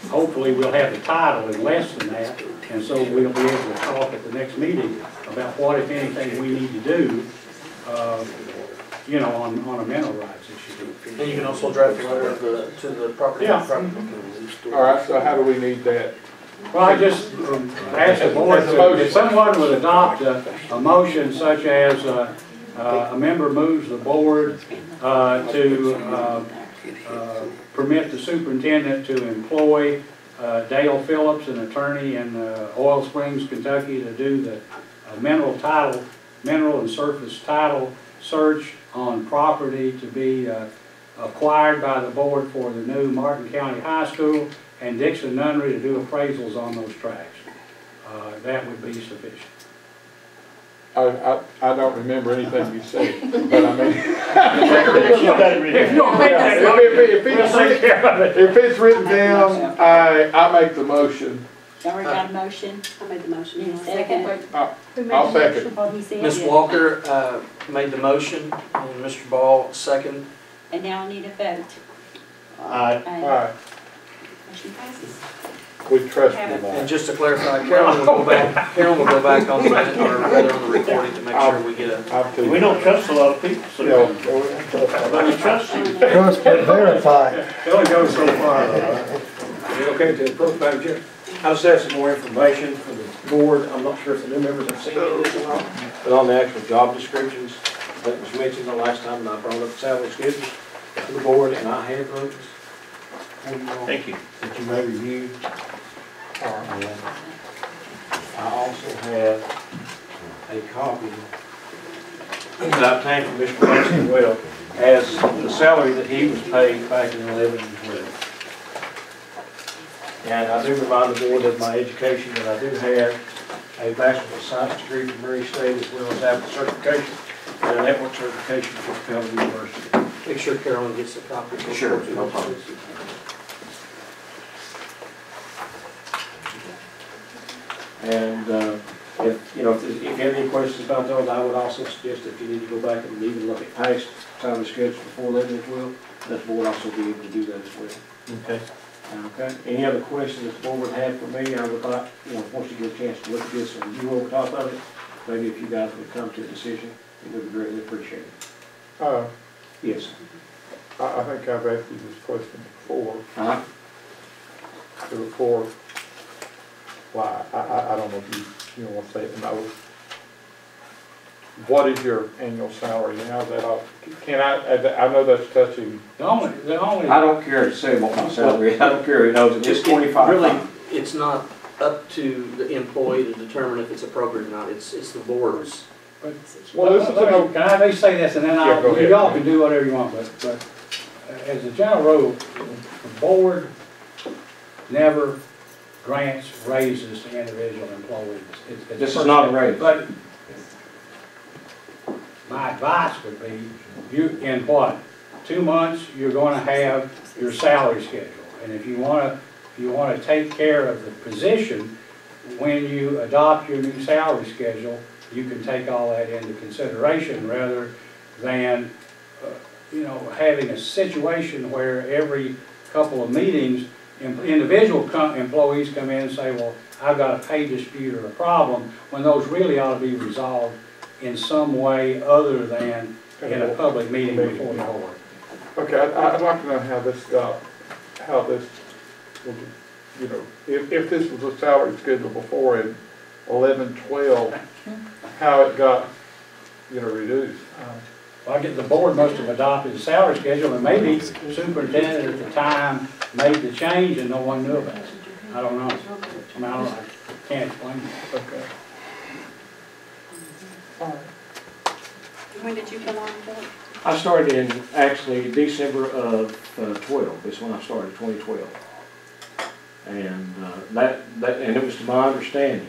Speaker 15: Hopefully, we'll have the title in less than that. And so we'll be able to talk at the next meeting about what, if anything, we need to do, you know, on a mineral rights issue.
Speaker 2: And you can also draft a letter to the property.
Speaker 15: Yeah.
Speaker 7: All right, so how do we need that?
Speaker 15: Well, I just ask the board to, if someone would adopt a motion such as a member moves the board to permit the superintendent to employ Dale Phillips, an attorney in Oil Springs, Kentucky, to do the mineral and surface title search on property to be acquired by the board for the new Martin County High School, and Dixon Nunnery to do appraisals on those tracks. That would be sufficient.
Speaker 7: I don't remember anything you said, but I mean. If it's written down, I make the motion.
Speaker 1: Already got a motion?
Speaker 11: I made the motion.
Speaker 1: Need a second?
Speaker 7: I'll second.
Speaker 1: Oh, he said
Speaker 2: Ms.
Speaker 1: it.
Speaker 2: Walker made the motion, and Mr. Ball second.
Speaker 1: And now I need a vote.
Speaker 10: Aye.
Speaker 7: Aye.
Speaker 1: Motion passes.
Speaker 7: We trust you
Speaker 2: And
Speaker 7: now.
Speaker 2: just to clarify, Carolyn will go back, on the minute, or rather on the recording to make sure we get a.
Speaker 10: We don't trust a lot of people, so but we trust you.
Speaker 14: Trust but verify.
Speaker 15: It only goes so far.
Speaker 16: Is it okay to approve, Madam Chair? I just have some more information for the board. I'm not sure if the new members have seen this or not, but on the actual job descriptions that was mentioned the last time, and I brought up the salary schedules to the board, and I have those.
Speaker 10: Thank you.
Speaker 16: That you may review. And I also have a copy that I obtained from Mr. Mason as well, as the salary that he was paid back in 11 and 12. And I do remind the board of my education, that I do have a Bachelor of Science degree from Murray State, as well as APA certification and a network certification from Pell University.
Speaker 2: Make sure Carolyn gets a copy.
Speaker 16: Sure, no problem. And if you have any questions about those, I would also suggest if you need to go back and even look at past time schedules before 11 and 12, that the board also be able to do that as well.
Speaker 10: Okay.
Speaker 16: Okay. Any other questions that the board would have for me? I would like, once you get a chance to look at this and review over top of it, maybe if you guys would come to a decision, it would be greatly appreciated. Yes.
Speaker 7: I think I've asked you this question before.
Speaker 16: Uh-huh.
Speaker 7: Well, I don't know if you want to say it, no. What is your annual salary, and how's that all, I know that's touching.
Speaker 15: The only.
Speaker 16: I don't care to say what my salary is. I don't care, it's 25.
Speaker 2: Really, it's not up to the employee to determine if it's appropriate or not. It's the board's.
Speaker 15: Well, can I at least say this, and then y'all can do whatever you want, but as a general rule, the board never grants raises to individual employees.
Speaker 16: This is not a raise.
Speaker 15: But my advice would be, in what, 2 months, you're going to have your salary schedule. And if you want to take care of the position, when you adopt your new salary schedule, you can take all that into consideration rather than, having a situation where every couple of meetings, individual employees come in and say, well, I've got a pay dispute or a problem, when those really ought to be resolved in some way other than in a public meeting before the board.
Speaker 7: Okay, I'd like to know how this, if this was a salary schedule before in 11, 12, how it got, reduced.
Speaker 15: Well, the board must have adopted a salary schedule, and maybe the superintendent at the time made the change and no one knew about it. I don't know. can't explain it.
Speaker 7: Okay. All right.
Speaker 11: When did you come on, Philip?
Speaker 16: I started in, actually, December of 12, is when I started, 2012. And and it was to my understanding,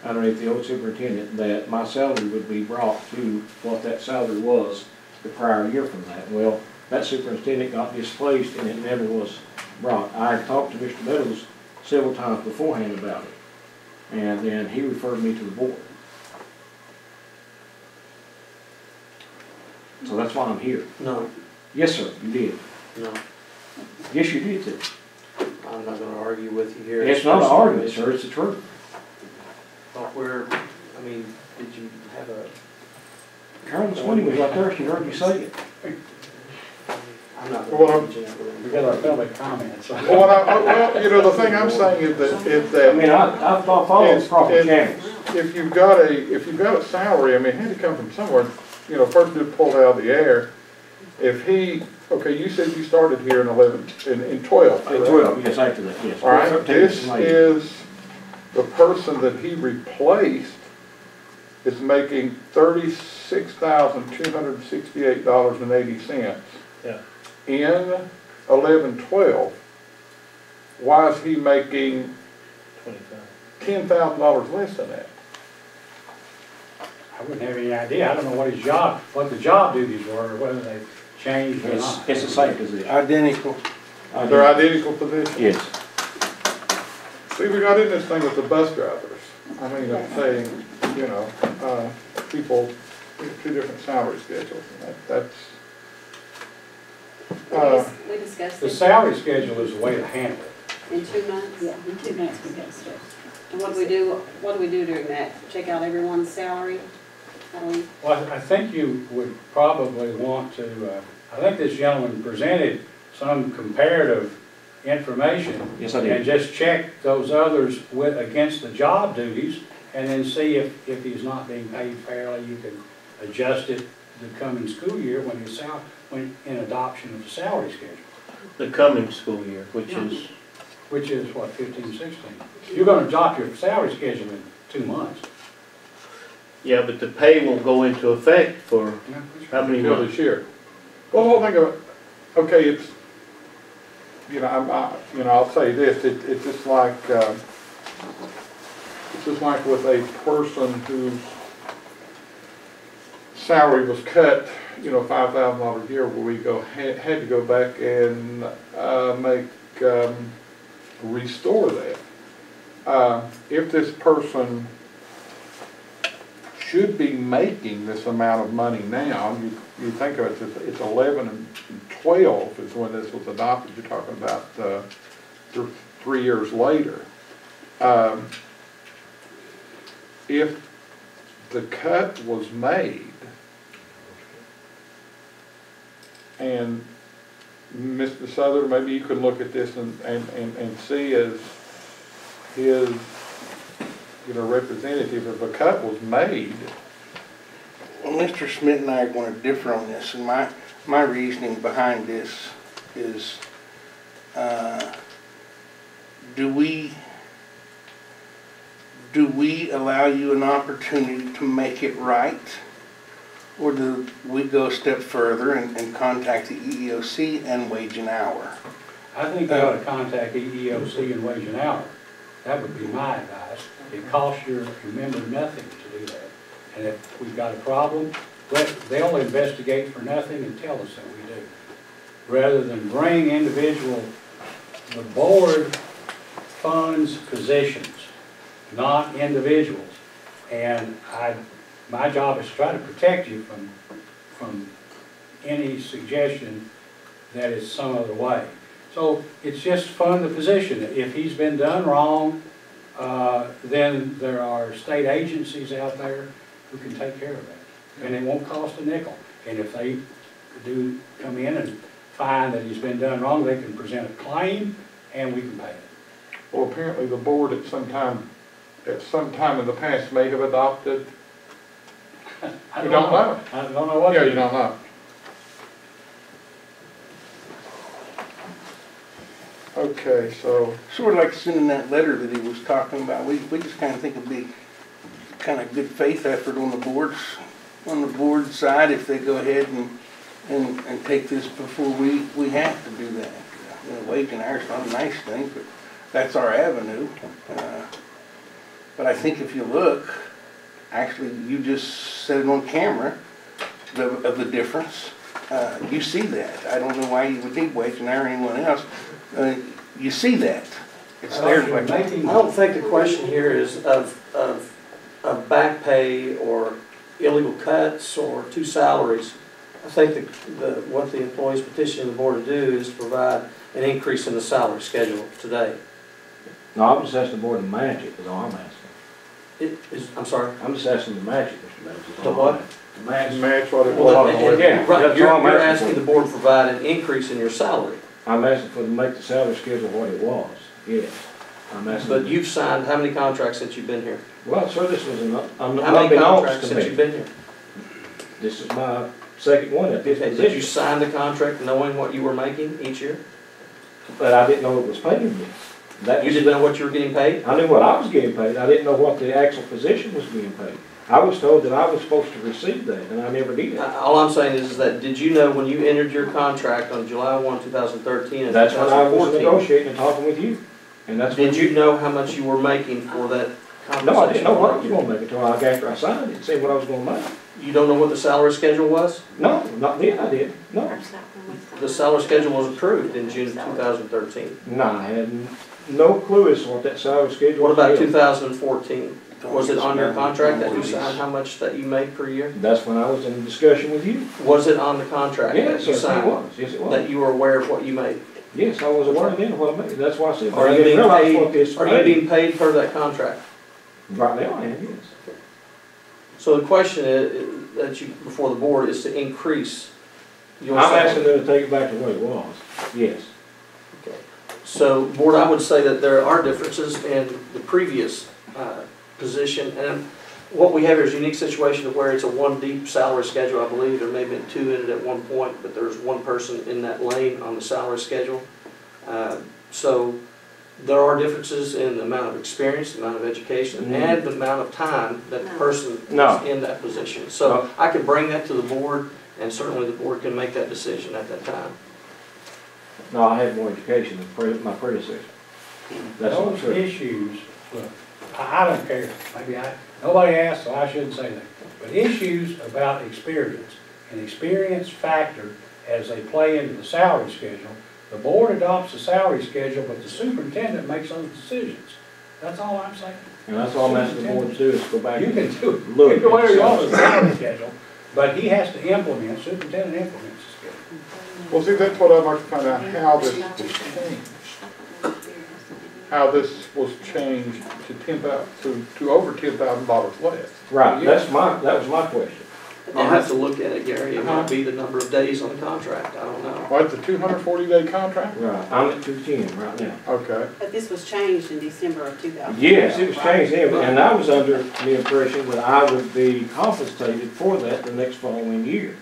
Speaker 16: underneath the old superintendent, that my salary would be brought to what that salary was the prior year from that. Well, that superintendent got displaced and it never was brought. I had talked to Mr. Meadows several times beforehand about it, and then he referred me to the board. So that's why I'm here.
Speaker 2: No,
Speaker 16: Yes, sir, you did.
Speaker 2: no,
Speaker 16: Yes, you did too.
Speaker 2: I'm not gonna argue with you here.
Speaker 16: It's not an argument, sir, it's the truth.
Speaker 2: But I mean, did you have a,
Speaker 16: Carolyn Sweeney was right there, she heard you say it.
Speaker 2: I'm not
Speaker 7: Well,
Speaker 2: gonna mention that.
Speaker 15: We got our public comments.
Speaker 7: Well, well, you know, the thing I'm saying is that,
Speaker 16: I mean, I follow the proper channels.
Speaker 7: if you've got a salary, I mean, it had to come from somewhere. You know, first it pulled out of the air. If he, okay, you said you started here in 12.
Speaker 16: In 12, yes, after that, yes.
Speaker 7: All right, this is the person that he replaced is making $36,268.80.
Speaker 16: Yeah.
Speaker 7: In 11-12, why is he making $10,000 less than that?
Speaker 15: I wouldn't have any idea. I don't know what the job duties were, or whether they changed or not.
Speaker 16: It's the same position.
Speaker 13: Identical.
Speaker 7: They're identical positions?
Speaker 16: Yes.
Speaker 7: See, we got in this thing with the bus drivers. I mean, of saying, you know, people, two different salary schedules, and that's,
Speaker 11: We discussed
Speaker 15: The
Speaker 11: it
Speaker 15: salary schedule is the way to handle it.
Speaker 11: in 2 months.
Speaker 1: Yeah, in 2 months we got stuff.
Speaker 11: And what do we do during that? Check out everyone's salary? How do we?
Speaker 15: Well, I think you would probably want to, I think this gentleman presented some comparative information.
Speaker 16: Yes, I did.
Speaker 15: And just check those others against the job duties, and then see if he's not being paid fairly. You can adjust it the coming school year when in adoption of the salary schedule.
Speaker 10: The coming school year, which is
Speaker 15: what, 15, 16? You're gonna adopt your salary schedule in 2 months.
Speaker 10: yeah, but the pay won't go into effect for how many
Speaker 7: until
Speaker 10: months?
Speaker 7: this year. Well, the whole thing of it, okay, it's, you know, I'll say this, it's just like with a person whose salary was cut, you know, $5,000 a year, where we had to go back and restore that. If this person should be making this amount of money now, you think of it, it's 11 and 12 is when this was adopted. You're talking about 3 years later. If the cut was made, and Mr. Southern, maybe you could look at this and see as his, you know, representative, if a cut was made.
Speaker 13: Well, Mr. Smith and I are going to differ on this, and my reasoning behind this is, do we allow you an opportunity to make it right? Or do we go a step further and contact the EEOC and wage an hour?
Speaker 15: I think you ought to contact the EEOC and wage an hour. That would be my advice. It costs your member nothing to do that. And if we've got a problem, they'll investigate for nothing and tell us that we do. Rather than bring the board funds positions, not individuals. And my job is to try to protect you from any suggestion that is some other way. So it's just fund the position. If he's been done wrong, then there are state agencies out there who can take care of that. And it won't cost a nickel. And if they do come in and find that he's been done wrong, they can present a claim and we can pay it.
Speaker 7: Well, apparently the board at some time in the past may have adopted.
Speaker 15: I don't know. I don't know what.
Speaker 7: Yeah, you don't know. Okay. Okay, so,
Speaker 13: Sort of like sending that letter that he was talking about. We just kind of think it'd be kind of good faith effort on the board's side if they go ahead and take this before we have to do that. You know, wage and hours is not a nice thing, but that's our avenue. But I think if you look, actually, you just said it on camera, of the difference. You see that. I don't know why you would need wage and hour or anyone else. You see that. It's there.
Speaker 2: I don't think the question here is of back pay or illegal cuts or two salaries. I think what the employees petitioning the board to do is to provide an increase in the salary schedule today.
Speaker 16: No, I'm just asking the board to match it, is all I'm asking.
Speaker 2: I'm sorry?
Speaker 16: I'm just asking to match it, Mr. Mayor.
Speaker 2: To what?
Speaker 16: To match.
Speaker 7: match what it
Speaker 2: Well,
Speaker 7: was.
Speaker 16: Yeah,
Speaker 2: right,
Speaker 16: that's all I'm
Speaker 2: you're
Speaker 16: asking
Speaker 2: asking
Speaker 16: for.
Speaker 2: the board to provide an increase in your salary.
Speaker 16: I'm asking for to make the salary schedule what it was, yes. I'm asking.
Speaker 2: But you've signed how many contracts since you've been here?
Speaker 16: Well, sir, this was
Speaker 2: How many contracts since you've been here?
Speaker 16: This is my second one at this
Speaker 2: Okay, did you
Speaker 16: position,
Speaker 2: sign the contract knowing what you were making each year?
Speaker 16: but I didn't know it was paying me. That
Speaker 2: You
Speaker 16: was,
Speaker 2: didn't know what you were getting paid?
Speaker 16: I knew what I was getting paid, I didn't know what the actual position was being paid. I was told that I was supposed to receive that, and I never did.
Speaker 2: All I'm saying is that, did you know when you entered your contract on July 1, 2013 and
Speaker 16: That's when I was
Speaker 2: 2014?
Speaker 16: negotiating and talking with you, and that's when
Speaker 2: Did you know how much you were making for that compensation?
Speaker 16: No, I didn't know what I was gonna make until after I signed it, and see what I was gonna make.
Speaker 2: You don't know what the salary schedule was?
Speaker 16: No, not then, I did, no.
Speaker 2: The salary schedule was approved in June 2013.
Speaker 16: No, I had no clue as to what that salary schedule
Speaker 2: What
Speaker 16: was.
Speaker 2: about 2014? Was it on your contract that you signed how much that you made per year?
Speaker 16: That's when I was in discussion with you.
Speaker 2: Was it on the contract that
Speaker 16: Yes,
Speaker 2: you
Speaker 16: yes, it
Speaker 2: signed?
Speaker 16: was, yes, it was.
Speaker 2: That you were aware of what you made?
Speaker 16: Yes, I was aware then of what I made, that's why I said,
Speaker 2: Are
Speaker 16: I
Speaker 2: you
Speaker 16: didn't
Speaker 2: being
Speaker 16: realize what
Speaker 2: paid,
Speaker 16: this
Speaker 2: are you being paid per that contract?
Speaker 16: Right now, I am, yes.
Speaker 2: So the question that you, before the board, is to increase your
Speaker 16: I'm
Speaker 2: salary.
Speaker 16: asking them to take it back to what it was, yes.
Speaker 2: Okay. So, board, I would say that there are differences in the previous position, and what we have here is a unique situation of where it's a one deep salary schedule. I believe there may have been two in it at one point, but there's one person in that lane on the salary schedule. So there are differences in the amount of experience, the amount of education, and the amount of time that the person is in that position. So I could bring that to the board, and certainly the board can make that decision at that time.
Speaker 16: No, I had more education than my predecessor. That's what I'm
Speaker 15: Those
Speaker 16: saying.
Speaker 15: issues, look, I don't care, maybe nobody asked, so I shouldn't say that. But issues about experience, and experience factor as they play into the salary schedule, the board adopts the salary schedule, but the superintendent makes those decisions. That's all I'm saying.
Speaker 16: And that's all I'm asking the board to do is go back
Speaker 15: You
Speaker 16: and
Speaker 15: can do, you
Speaker 16: look.
Speaker 15: can do whatever you want with the salary schedule, but he has to implement, superintendent implements the schedule.
Speaker 7: Well, see, that's what I'd like to find out, how this was changed. How this was changed to over $10,000 less.
Speaker 16: Right, that was my question.
Speaker 2: I'll have to look at it, Gary. It might be the number of days on the contract. I don't know.
Speaker 7: What, the 240-day contract?
Speaker 16: Right, I'm at 210 right now.
Speaker 7: Okay.
Speaker 11: But this was changed in December of 2000.
Speaker 16: Yes, it was changed then, and I was under the impression that I would be compensated for that the next following year.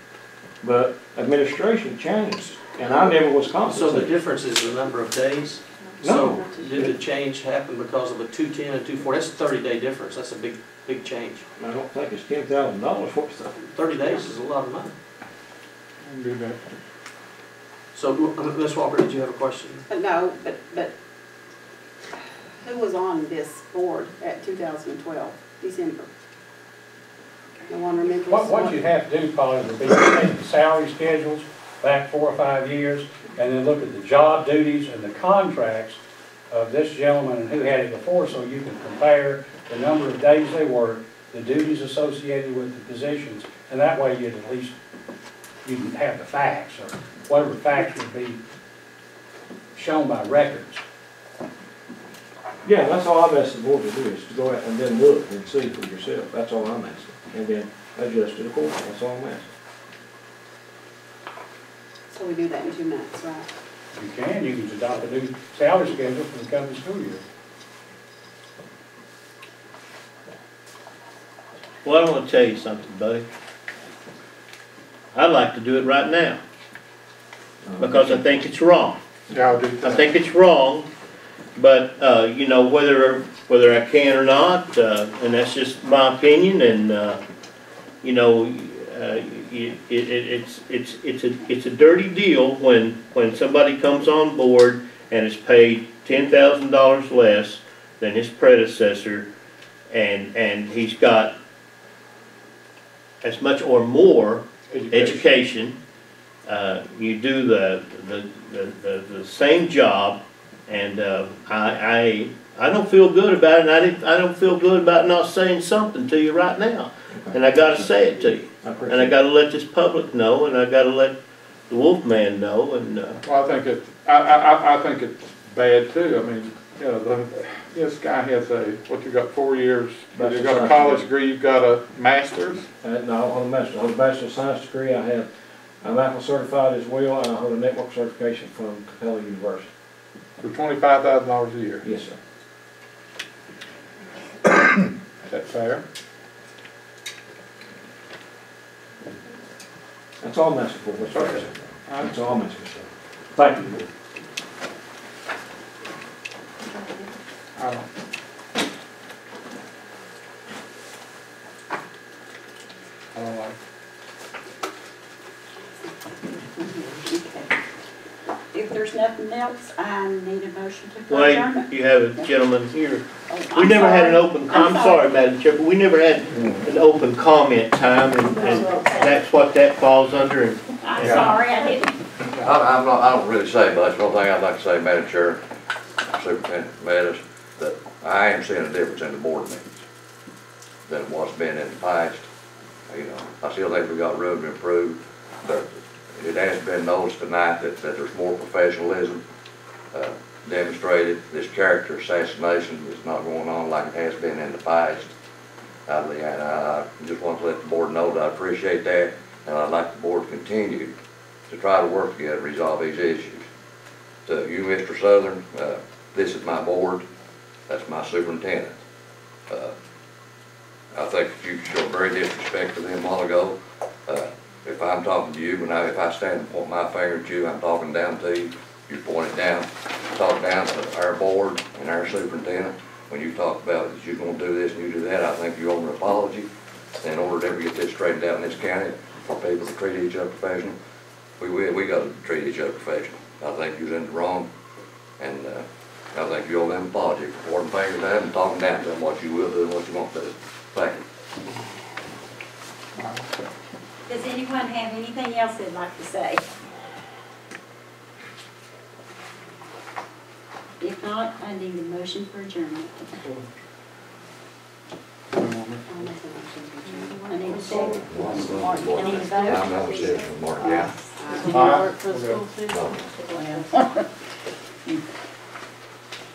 Speaker 16: But administration changed, and I never was
Speaker 2: So
Speaker 16: compensated.
Speaker 2: the difference is the number of days?
Speaker 16: No.
Speaker 2: So did the change happen because of a 210 and 240? That's a 30-day difference. That's a big change.
Speaker 16: I don't think it's $10,000 worth of.
Speaker 2: 30 days is a lot of money.
Speaker 7: I'll do that.
Speaker 2: So, Ms. Walker, did you have a question?
Speaker 11: No, but who was on this board at 2012, December? No one remembers?
Speaker 15: What you have to do, Polly, would be to take the salary schedules back 4 or 5 years, and then look at the job duties and the contracts of this gentleman and who had it before, so you can compare the number of days they worked, the duties associated with the positions, and that way you'd at least, you can have the facts, or whatever facts would be shown by records.
Speaker 16: Yeah, that's all I'm asking the board to do, is to go out and then look and see for yourself. That's all I'm asking. And then adjust it accordingly. That's all I'm asking.
Speaker 11: So we do that in 2 months, right?
Speaker 15: You can just adopt a new salary schedule for the coming school year.
Speaker 10: Well, I want to tell you something, buddy. I'd like to do it right now, because I think it's wrong.
Speaker 7: Yeah, I do.
Speaker 10: I think it's wrong, but, you know, whether I can or not, and that's just my opinion, and, you know, it's a dirty deal when somebody comes on board and is paid $10,000 less than his predecessor, and he's got as much or more education. You do the same job, and I don't feel good about it, and I don't feel good about not saying something to you right now. And I gotta say it to you. And I gotta let this public know, and I gotta let the Wolfman know, and,
Speaker 7: Well, I think it's bad too. I mean, you know, this guy has what you got, 4 years, you've got a college degree, you've got a master's?
Speaker 16: No, I hold a master's. I hold a bachelor's of science degree. I'm APA certified as well, and I hold a network certification from Capella University.
Speaker 7: For $25,000 a year?
Speaker 16: Yes, sir.
Speaker 7: Is that fair?
Speaker 16: That's all I'm asking for, Mr. President. That's all I'm asking for. Thank you.
Speaker 7: I don't. Like.
Speaker 1: If there's nothing else, I need a motion to
Speaker 10: wait,
Speaker 1: adjourn.
Speaker 10: you have a gentleman here.
Speaker 1: Oh,
Speaker 10: We never had an open,
Speaker 1: I'm
Speaker 10: I'm sorry, Madam Chair, but we never had an open comment time, and that's what that falls under. And
Speaker 1: I'm sorry, I didn't.
Speaker 17: I don't really say much. One thing I'd like to say, Madam Chair, Superintendent Meadows, that I am seeing a difference in the board meetings than what's been in the past. You know, I still think we've got room to improve. It has been noticed tonight that there's more professionalism demonstrated. This character assassination is not going on like it has been in the past. I just want to let the board know that I appreciate that, and I'd like the board to continue to try to work together to resolve these issues. To you, Mr. Southern, this is my board. That's my superintendent. I think you showed very disrespect to them a while ago. If I'm talking to you, if I stand and point my finger at you, I'm talking down to you. You point it down. Talk down to our board and our superintendent. When you talk about that you're going to do this and you do that, I think you owe an apology. In order to ever get this straightened out in this county, for people to treat each other professional, we got to treat each other professional. I think you're in the wrong, and I think you owe them an apology for pointing fingers at them and talking down to them what you will do and what you won't do. Thank you.
Speaker 1: Does anyone have anything else they'd like to say? If not, I need a motion for adjournment. I need a second. I need a vote.
Speaker 17: I'm not a citizen, Mark, yeah.
Speaker 11: Mark for the school too?